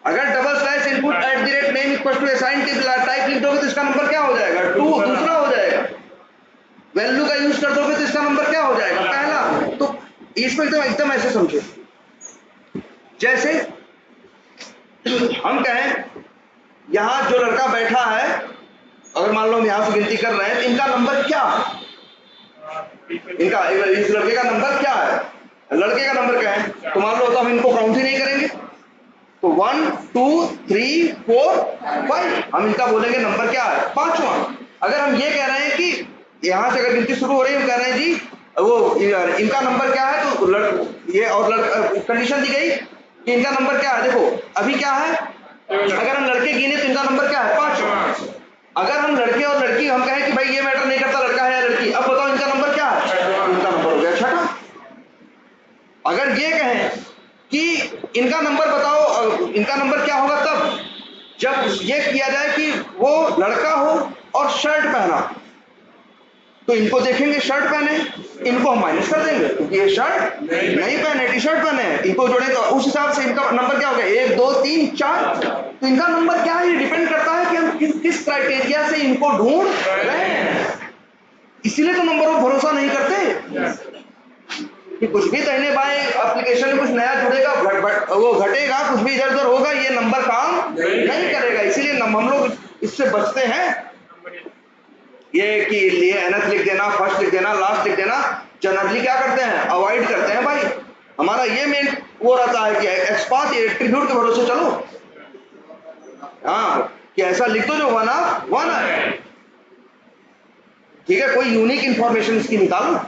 अगर double slash input @name equal to assign type लिख दोगे तो इसका नंबर क्या हो जाएगा, 2, दूसरा हो जाएगा। वैल्यू का यूज कर दोगे तो इसका नंबर क्या हो जाएगा, पहला। तो इसको एकदम ऐसे समझो, जैसे हम कहें यहां जो लड़का बैठा है, अगर मान लो हम यहां से गिनती कर रहे हैं, इनका नंबर क्या है, इस लड़के का नंबर क्या है, लड़के का नंबर क्या है, तो मान लो तो हम इनको काउंट ही नहीं करेंगे, तो 1 2 3 4 5 हम इनका बोलेंगे नंबर क्या है, 5वां। अगर हम ये कह रहे हैं कि यहां से अगर गिनती शुरू हो रही है, हम कह रहे हैं जी वो इनका नंबर क्या है, तो ये और कंडीशन दी गई कि इनका नंबर क्या है। देखो अभी क्या है, अगर हम लड़के गिने तो इनका नंबर क्या है, 5। अगर हम लड़के और लड़की हम कहें कि भाई ये मैटर नहीं करता लड़का है या लड़की, अब बताओ इनका नंबर क्या है, इनका नंबर हो गया 6। अगर ये कहें कि इनका नंबर बताओ, इनका नंबर क्या होगा तब जब ये किया जाए कि वो लड़का हो और शर्ट पहना, तो इनको देखेंगे शर्ट पहने, इनको हम माइनस कर देंगे क्योंकि ये शर्ट नहीं पहने, टी शर्ट पहने हैं, इनको जोड़े तो उस हिसाब से इनका नंबर क्या होगा, 1 2 3 4। तो इनका नंबर क्या है, ये डिपेंड करता है कि हम किस क्राइटेरिया से इनको ढूंढ रहे हैं। इसीलिए तो नंबर पर भरोसा नहीं करते कि कुछ भी दाहिने बाएं एप्लीकेशन में कुछ नया जुड़ेगा, वो घटेगा, कुछ भी इधर उधर होगा, ये नंबर काम नहीं करेगा। इसीलिए हम लोग इससे बचते हैं, ये कि लिए एनएथ लिख देना, फर्स्ट लिख देना, लास्ट लिख देना, जनरली क्या करते हैं, अवॉइड करते हैं। भाई हमारा ये मेन वो रहता है कि एक्स पाथ एट्रीब्यूट के भरोसे चलो, हाँ कि ऐसा लिख दो जो 1 है। ठीक है, कोई यूनिक इंफॉर्मेशन इसकी निकालो।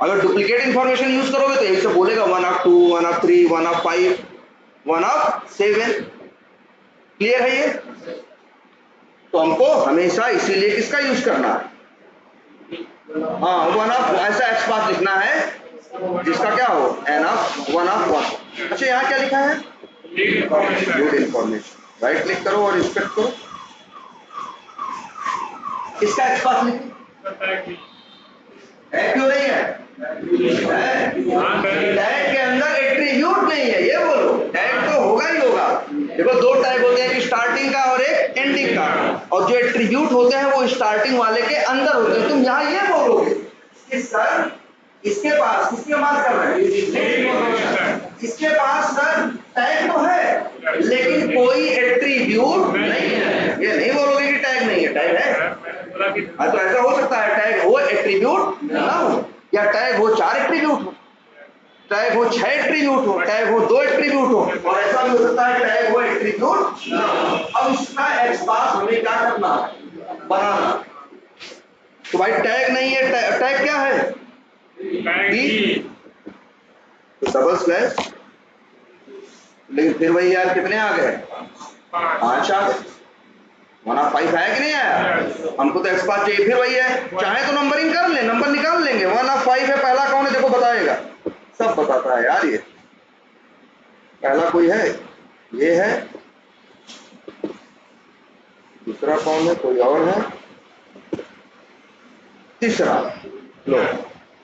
अगर डुप्लीकेट इंफॉर्मेशन यूज करोगे तो यही से बोलेगा 1 of 2, 1 of 3, 1 of 5, 1 of 7। Clear है ये? तो हमको हमेशा इसीलिए किसका यूज करना है? हाँ, 1 ऑफ ऐसा एक्स पाथ लिखना है जिसका क्या हो, एन ऑफ 1 ऑफ 1। अच्छा, यहाँ क्या लिखा है? Lead information. राइट क्लिक करो और इंस्पेक्ट करो। इसका एक्स पाथ लिखो। है क्यों नहीं है? टैग के अंदर एट्रीब्यूट नहीं है, ये बोलो। टैग तो होगा ही होगा। देखो, दो टैग होते हैं, एक स्टार्टिंग का और एक एंडिंग का, और जो एट्रीब्यूट होते हैं वो स्टार्टिंग वाले के अंदर होते हैं। तुम यहाँ ये बोलोगे कि सर इसके पास, किसके पास कर रहे हैं? इसके पास सर टैग तो है लेकिन कोई एट्रीब्यूट नहीं है। ये नहीं बोलोगे कि टैग नहीं है, टैग है। तो ऐसा हो सकता है टैग हो एट्रीब्यूट ना हो, या टैग हो 4 एट्रीब्यूट हो, टैग हो 6 एट्रीब्यूट हो, टैग हो 2 एट्रीब्यूट हो, और ऐसा भी हो सकता है टैग हो एट्रीब्यूट ना हो। अब इसका एक्स पाथ हमें क्या करना है? बनाना। तो भाई टैग नहीं है, टैग क्या है? तो डबल स्लैश, लेकिन फिर वही यार कितने आ गए? 5 आ गए। 1 ऑफ 5 है कि नहीं आया? हमको तो एक्स पाथ चाहिए। फिर वही है, चाहे तो नंबरिंग कर ले, नंबर निकाल लेंगे। 1 ऑफ 5 है, पहला कौन है देखो, बताएगा, सब बताता है यार। ये पहला कोई है, ये है। दूसरा कौन है, कोई और है। तीसरा लो,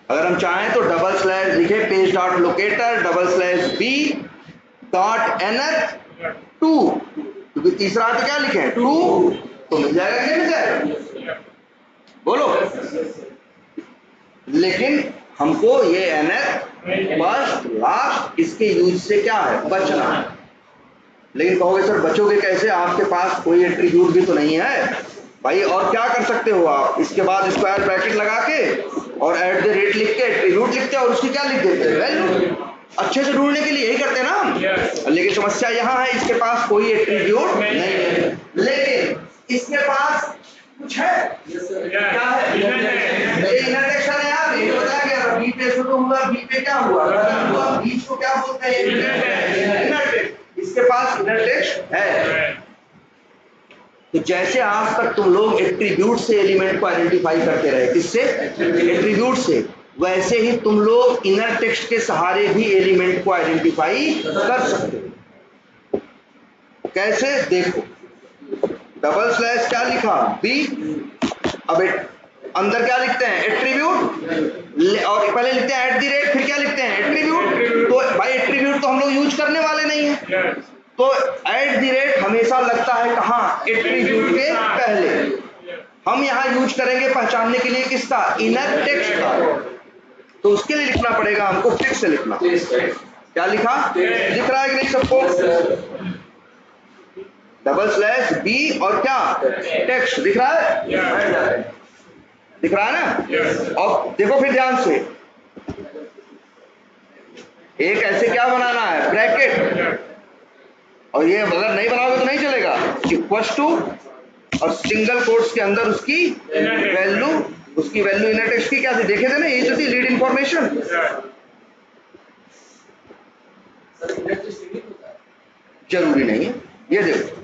अगर हम चाहें तो डबल स्लैश लिखे, page dot locator double slash B dot nth 2, क्योंकि तीसरा तो क्या लिखे 2, तो मिल जाएगा कि नहीं मिल जाएगा? बोलो। लेकिन हमको ये nth फर्स्ट लास्ट इसके यूज से क्या है, बचना है। लेकिन कहोगे सर बचोगे कैसे, आपके पास कोई एट्रीब्यूट भी तो नहीं है भाई। और क्या कर सकते हो आप, इसके बाद स्क्वायर ब्रैकेट लगा के और @ लिख के एट्रीब्यूट लिखते हैं और उसकी क्या लिख देते हैं, वैल्यू। अच्छे से ढूंढने के लिए यही करते हैं ना हम। लेकिन समस्या यहाँ है, इसके पास कोई एट्रीब्यूट नहीं है, लेकिन इसके पास कुछ है। क्या है? इंटरसेक्शन है यार, ये बताया गया। बी पे शुरू हुआ, बी पे क्या हुआ, बीच को क्या बोलते हैं, इंटरसेक्शन। इसके पास इंटरसेक्शन है। तो जैसे आज तक तुम लोग एट्रीब्यूट से एलिमेंट को आइडेंटिफाई करते रहे, किससे? एट्रीब्यूट से, वैसे ही तुम लोग इनर टेक्स्ट के सहारे भी एलिमेंट को आइडेंटिफाई कर सकते हो। कैसे? देखो, डबल स्लैश क्या लिखा, बी, अब अंदर क्या लिखते हैं, एट्रीब्यूट, और पहले लिखते हैं @, फिर क्या लिखते हैं, एट्रीब्यूट। तो भाई एट्रीब्यूट तो हम लोग यूज करने वाले नहीं है, तो @ हमेशा लगता है कहाँ, एट्रीब्यूट के पहले। हम यहाँ यूज करेंगे पहचानने के लिए किसका, इनर टेक्स्ट का। तो उसके लिए लिखना पड़ेगा हमको, फिक्स से लिखना। क्या लिखा, दिख रहा है कि नहीं सबको? डबल स्लैश बी और क्या, टेक्स्ट दिख रहा है? दिख रहा है ना? और देखो फिर ध्यान से, एक ऐसे क्या बनाना है, ब्रैकेट, और ये अगर नहीं बनाओगे तो नहीं चलेगा, इक्वल्स टू, और सिंगल कोट्स के अंदर उसकी वैल्यू, उसकी वैल्यू इनर टेक्स्ट की क्या थी, देखे थे ना, ये जो थी लीड इंफॉर्मेशन। जरूरी नहीं है, ये देखो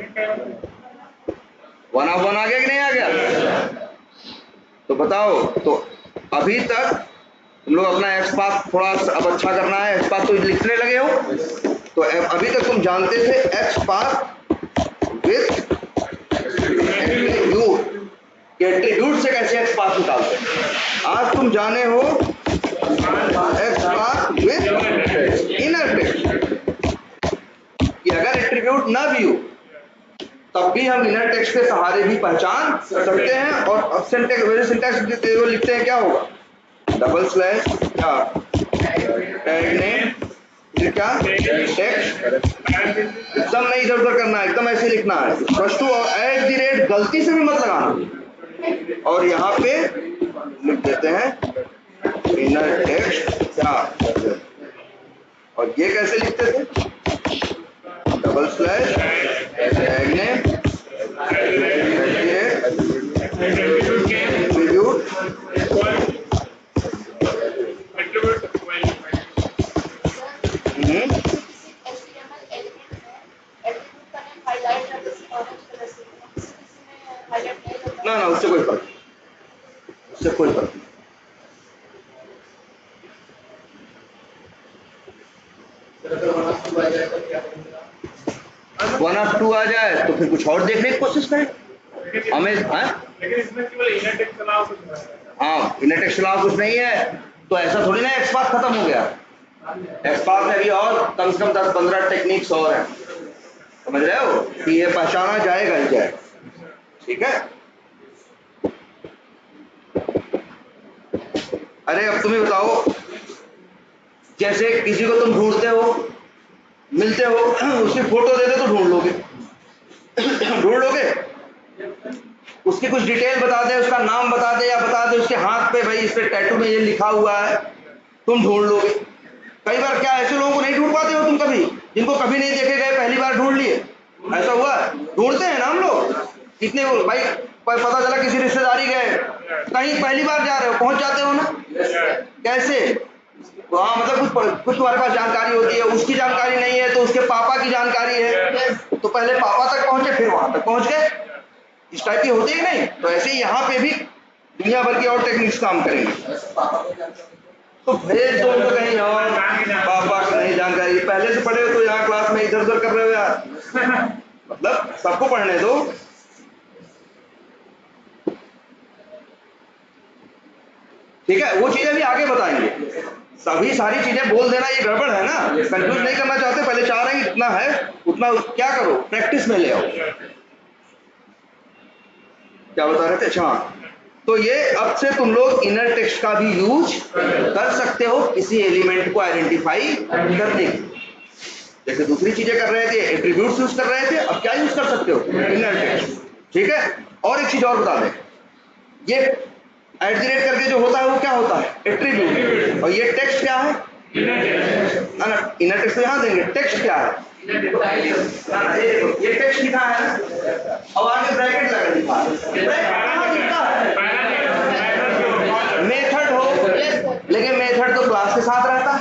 1 ऑफ 1 आ गया कि नहीं आ गया? तो बताओ, तो अभी तक तुम लोग अपना एक्स पाथ थोड़ा अब अच्छा करना है। एक्स पाथ तो लिखने लगे हो, तो अभी तक तुम जानते थे x path with attribute, attribute से कैसे एक्स पाथ निकालते हैं। आज तुम जाने हो x path with inner text, कि अगर एट्रीब्यूट ना भी हो तब भी हम इनर टेक्स्ट के सहारे भी पहचान सकते हैं। और अब सिंटैक्स लिखते हैं, क्या होगा, डबल स्लैश क्या, टैग नेम, फिर क्या, टेक्स्ट, एकदम नहीं इधर उधर करना है, एकदम ऐसे लिखना है। +2 और @ गलती से भी मत लगाना। और यहाँ पे लिख देते हैं इनर टेक्स्ट क्या, और ये कैसे लिखते थे, double slash tag name attribute 1 और 2 आ जाए तो फिर कुछ और देखने की कोशिश करें हमें। लेकिन इसमें केवल इनर टेक्स्ट अलाउ कुछ नहीं है। हाँ, इनर टेक्स्ट अलाउ कुछ नहीं है तो ऐसा थोड़ी ना एक्सपाथ खत्म हो गया। एक्सपाथ में भी और कम से कम 10-15 टेक्निक्स और हैं, समझ रहे हो कि ये पहचाना जाएगा ही जाए। ठीक है, अरे अब तुम्हें बताओ, जैसे किसी को तुम ढूंढते हो, मिलते हो, उसकी फोटो दे दो तो ढूंढ लोगे ढूंढ लोगे, उसकी कुछ डिटेल बता दे, उसका नाम बता दे या बता दे उसके हाथ पे भाई इस पे टैटू में ये लिखा हुआ है, तुम ढूंढ लोगे। कई बार क्या ऐसे लोगों को नहीं ढूंढ पाते हो तुम कभी, जिनको कभी नहीं देखे गए पहली बार ढूंढ लिए, ऐसा हुआ? ढूंढते हैं ना हम लोग कितने भाई, पता चला किसी रिश्तेदारी गए, कहीं पहली बार जा रहे हो, पहुंच जाते हो ना, कैसे? हाँ, मतलब कुछ तुम्हारे पास जानकारी होती है, उसकी जानकारी नहीं है तो उसके पापा की जानकारी है, तो पहले पापा तक पहुंचे फिर वहां तक पहुंच गए, इस टाइप की होती है नहीं? तो ऐसे ही यहाँ पे भी दुनिया भर की और टेक्निक्स काम करेंगे। तो भेज दो उनको कहीं और, पापा को नहीं जानकारी, पहले से पढ़े हो तो यहाँ क्लास में इधर उधर कर रहे हो यार, मतलब सबको पढ़ने दो। ठीक है, वो चीजें भी आगे बताएंगे। सभी सारी चीजें बोल देना ये गड़बड़ है ना, कंफ्यूज नहीं करना चाहते, पहले चाह रहे हैं इतना है उतना क्या करो, प्रैक्टिस में ले आओ। क्या बता रहे थे? अच्छा, तो ये अब से तुम लोग इनर टेक्स्ट का भी यूज कर सकते हो किसी एलिमेंट को आइडेंटिफाई करने की। जैसे दूसरी चीजें कर रहे थे, एट्रीब्यूट्स यूज कर रहे थे, अब क्या यूज कर सकते हो? Inner text. ठीक है, और एक चीज और बता दें, ये @ करके जो होता है वो क्या होता है? एट्रीब्यूट। और ये टेक्स्ट क्या है? इनर टेक्स्ट तो यहां देंगे, टेक्स्ट क्या है? ये टेक्स्ट लिखा है ना, अब आगे ब्रैकेट लगा लिखा है, मेथड हो, लेकिन मेथड तो क्लास के साथ रहता है,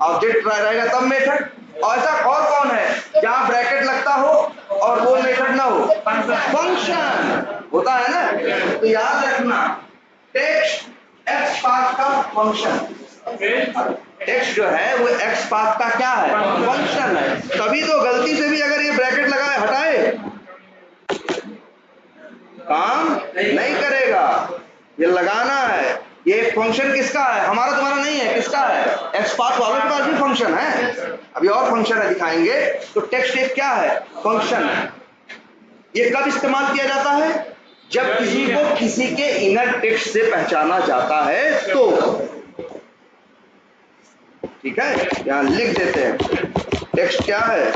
ऑब्जेक्ट रहेगा तब मेथड। और ऐसा और कौन है जहां ब्रैकेट लगता हो और वो मेथड ना हो? फंक्शन होता है ना। तो याद रखना, टेक्स्ट एक्स पाथ का फंक्शन, टेक्स्ट जो है वो एक्स पाथ का क्या है? फंक्शन है। तभी तो गलती से भी अगर ये ब्रैकेट लगाए हटाए काम नहीं करेगा, ये लगाना है। ये फंक्शन किसका है? हमारा तुम्हारा नहीं है, किसका है? एक्स पाथ वालों के पास भी फंक्शन है, अभी और फंक्शन है दिखाएंगे। तो टेक्स्ट एक क्या है? फंक्शन है। ये कब इस्तेमाल किया जाता है? जब किसी को किसी के इनर टेक्स्ट से पहचाना जाता है तो। ठीक है, यहां लिख देते हैं, टेक्स्ट क्या है?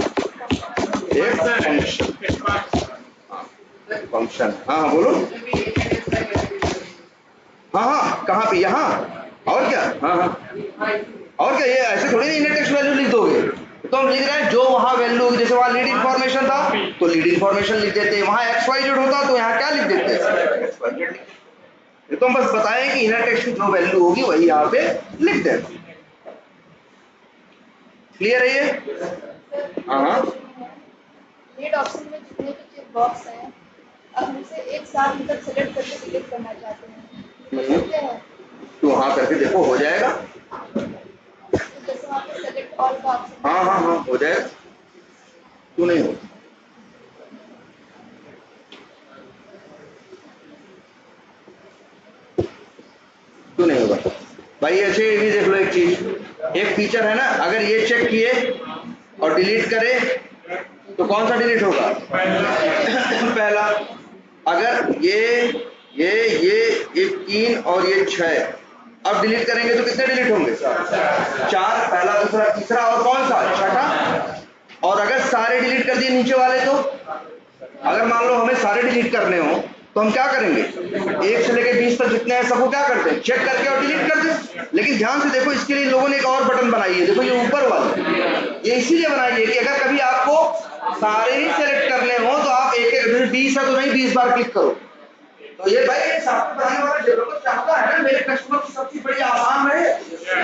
एक फंक्शन। फंक्शन, हाँ बोलो। हाँ, कहाँ पे? यहाँ। और क्या? हाँ, और क्या? ये ऐसे थोड़ी नहीं इनर टेक्स्ट वैल्यू लिख दोगे, तो हम लिख रहे हैं जो वहां वैल्यू होगी। जैसे वहां लीड इंफॉर्मेशन था तो लीड इंफॉर्मेशन लिख देते हैं, वहां XYZ होता तो यहाँ क्या लिख देते हैं? ये तो हम बस बताएं कि इनर टेक्स्ट की जो वैल्यू होगी वही यहाँ पे लिख देते। क्लियर है ये? हाँ, लीड ऑप्शन में जितने भी चेक बॉक्स हैं, अब हमसे एक साथ मतलब सेलेक्ट करके डिलीट करना चाहते हैं, क्या है? तो वहां करके देखो, हो जाएगा। तो जैसे वहाँ पे सेलेक्ट ऑल का ऑप्शन, हाँ, हो जाएगा, क्यों नहीं हो? क्यों नहीं होगा भाई? ऐसे भी देख लो, एक चीज, एक फीचर है ना, अगर ये चेक किए और डिलीट करे तो कौन सा डिलीट होगा? पहला। अगर ये 3 और ये 6 अब डिलीट करेंगे तो कितने डिलीट होंगे? 4। पहला, दूसरा, तीसरा और कौन सा? छठा। और अगर सारे डिलीट कर दिए नीचे वाले तो? अगर मान लो हमें सारे डिलीट करने हो तो हम क्या करेंगे? 1 से लेकर 20 तक जितने हैं सबको क्या करते हैं? चेक करके और डिलीट कर दें। लेकिन ध्यान से देखो, इसके लिए लोगों ने एक और बटन बनाई है, देखो ये ऊपर वाला, ये इसीलिए बनाई है कि अगर कभी आपको सारे ही सेलेक्ट करने हो तो आप एक 20 है तो नहीं 20 बार क्लिक करो। तो ये भाई ये सॉफ्टवेयर बनाने वाला डेवलपर चाहता है ना मेरे कस्टमर को सब चीज बड़ी आसान रहे।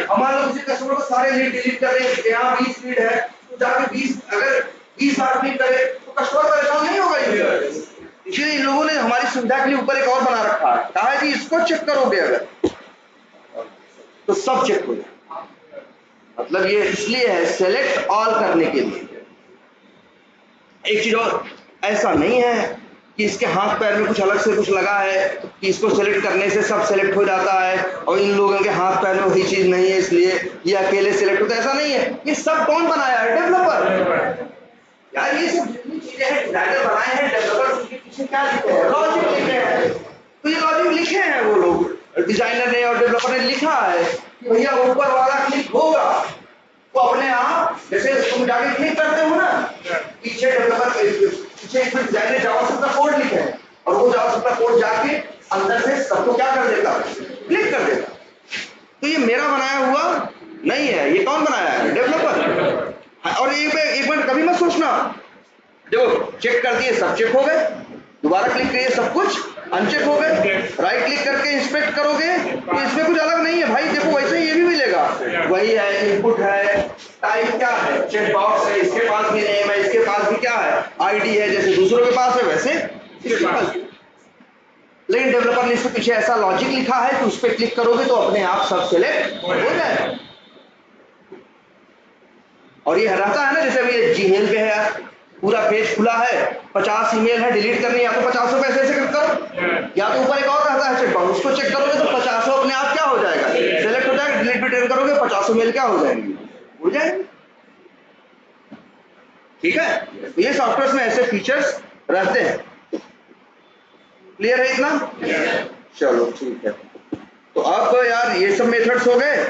हमारे लोग किसी कस्टमर को सारे लीड डिलीट कर रहे हैं, यहाँ 20 लीड है तो जाके 20 अगर 20 बार क्लिक करे तो कस्टमर परेशान नहीं होगा यूजर। इसलिए इन लोगों ने हमारी सुविधा के लिए ऊपर एक और बना रखा है, कहा है कि इसको चेक करोगे अगर तो सब चेक हो जाए। मतलब ये इसलिए है सेलेक्ट ऑल करने के लिए। एक चीज और, ऐसा नहीं है कि इसके हाथ पैर में कुछ अलग से कुछ लगा है कि इसको सेलेक्ट करने से सब सेलेक्ट हो जाता है और इन लोगों के हाथ पैर में वही चीज नहीं है इसलिए ये अकेले सेलेक्ट होता है, ऐसा नहीं है। ये सब कौन बनाया है? डेवलपर। यार ये सब जितनी चीजें हैं डिजाइनर बनाए हैं, डेवलपर उनके पीछे क्या लिखे हैं? लॉजिक लिखे हैं। तो ये लॉजिक लिखे हैं वो लोग, डिजाइनर ने और डेवलपर ने लिखा है कि भैया ऊपर वाला क्लिक होगा तो अपने आप, जैसे तुम जाके क्लिक करते हो ना, पीछे डेवलपर पीछे इसमें डिजाइनर जावास्क्रिप्ट का कोड लिखे हैं और वो जावास्क्रिप्ट का कोड जाके अंदर से सबको क्या कर देगा? क्लिक कर देगा। तो ये मेरा बनाया हुआ नहीं है, ये कौन बनाया है? डेवलपर। और एक मिनट कभी मत सोचना, देखो चेक कर दिए सब चेक हो गए, दोबारा क्लिक करिए सब कुछ अनचेक हो गए, राइट क्लिक करके इंस्पेक्ट करोगे तो इसमें कुछ अलग नहीं है भाई। देखो वैसे ही ये भी मिलेगा, वही है, इनपुट है, टाइप क्या है, चेक बॉक्स है, इसके पास भी नेम है, इसके पास भी क्या है, आईडी है, जैसे दूसरों के पास है वैसे इसके पास। लेकिन डेवलपर ने इसके पीछे ऐसा लॉजिक लिखा है कि उस पर क्लिक करोगे तो अपने आप सब सिलेक्ट हो जाए। और ये रहता है ना, जैसे अभी ये जीमेल पे है यार, पूरा पेज खुला है, 50 ईमेल है, डिलीट करनी है, या तो 50 रुपए ऐसे क्लिक करो, या तो ऊपर एक और रहता है चेक बॉक्स, उसको चेक करोगे तो 50 अपने आप क्या हो जाएगा? सेलेक्ट हो जाएगा। डिलीट रिटर्न करोगे 50 ईमेल क्या हो जाएंगे? हो जाएंगे। ठीक है, तो ये सॉफ्टवेयर में ऐसे फीचर्स रहते हैं। क्लियर है इतना? चलो ठीक है। तो अब यार ये सब मेथड्स हो गए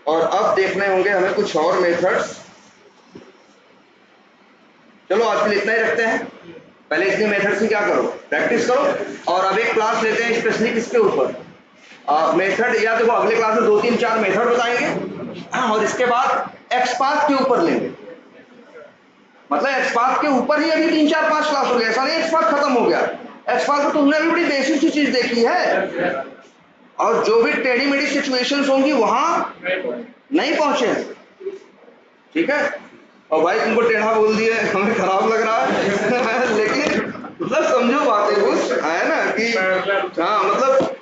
और अब देखने होंगे हमें कुछ और मेथड्स। चलो आज के लिए इतना ही रखते हैं। पहले इसके मेथड्स की क्या करो, प्रैक्टिस करो। और अब एक क्लास लेते हैं स्पेशली किसके ऊपर, मेथड, या देखो अगले क्लास में 2 3 4 मेथड बताएंगे और इसके बाद एक्सपाथ के ऊपर लेंगे। मतलब एक्सपाथ के ऊपर ही अभी 3 4 5 क्लास हो गया, ऐसा नहीं एक्सपाथ खत्म हो गया। एक्सपाथ में तुमने भी बड़ी बेसिक सी चीज देखी है और जो भी टेढ़ी मेढ़ी सिचुएशंस होंगी वहां नहीं पहुंचे। ठीक है, और भाई तुमको टेढ़ा बोल दिया हमें खराब लग रहा है लेकिन मतलब समझो बातें कुछ है ना कि हाँ मतलब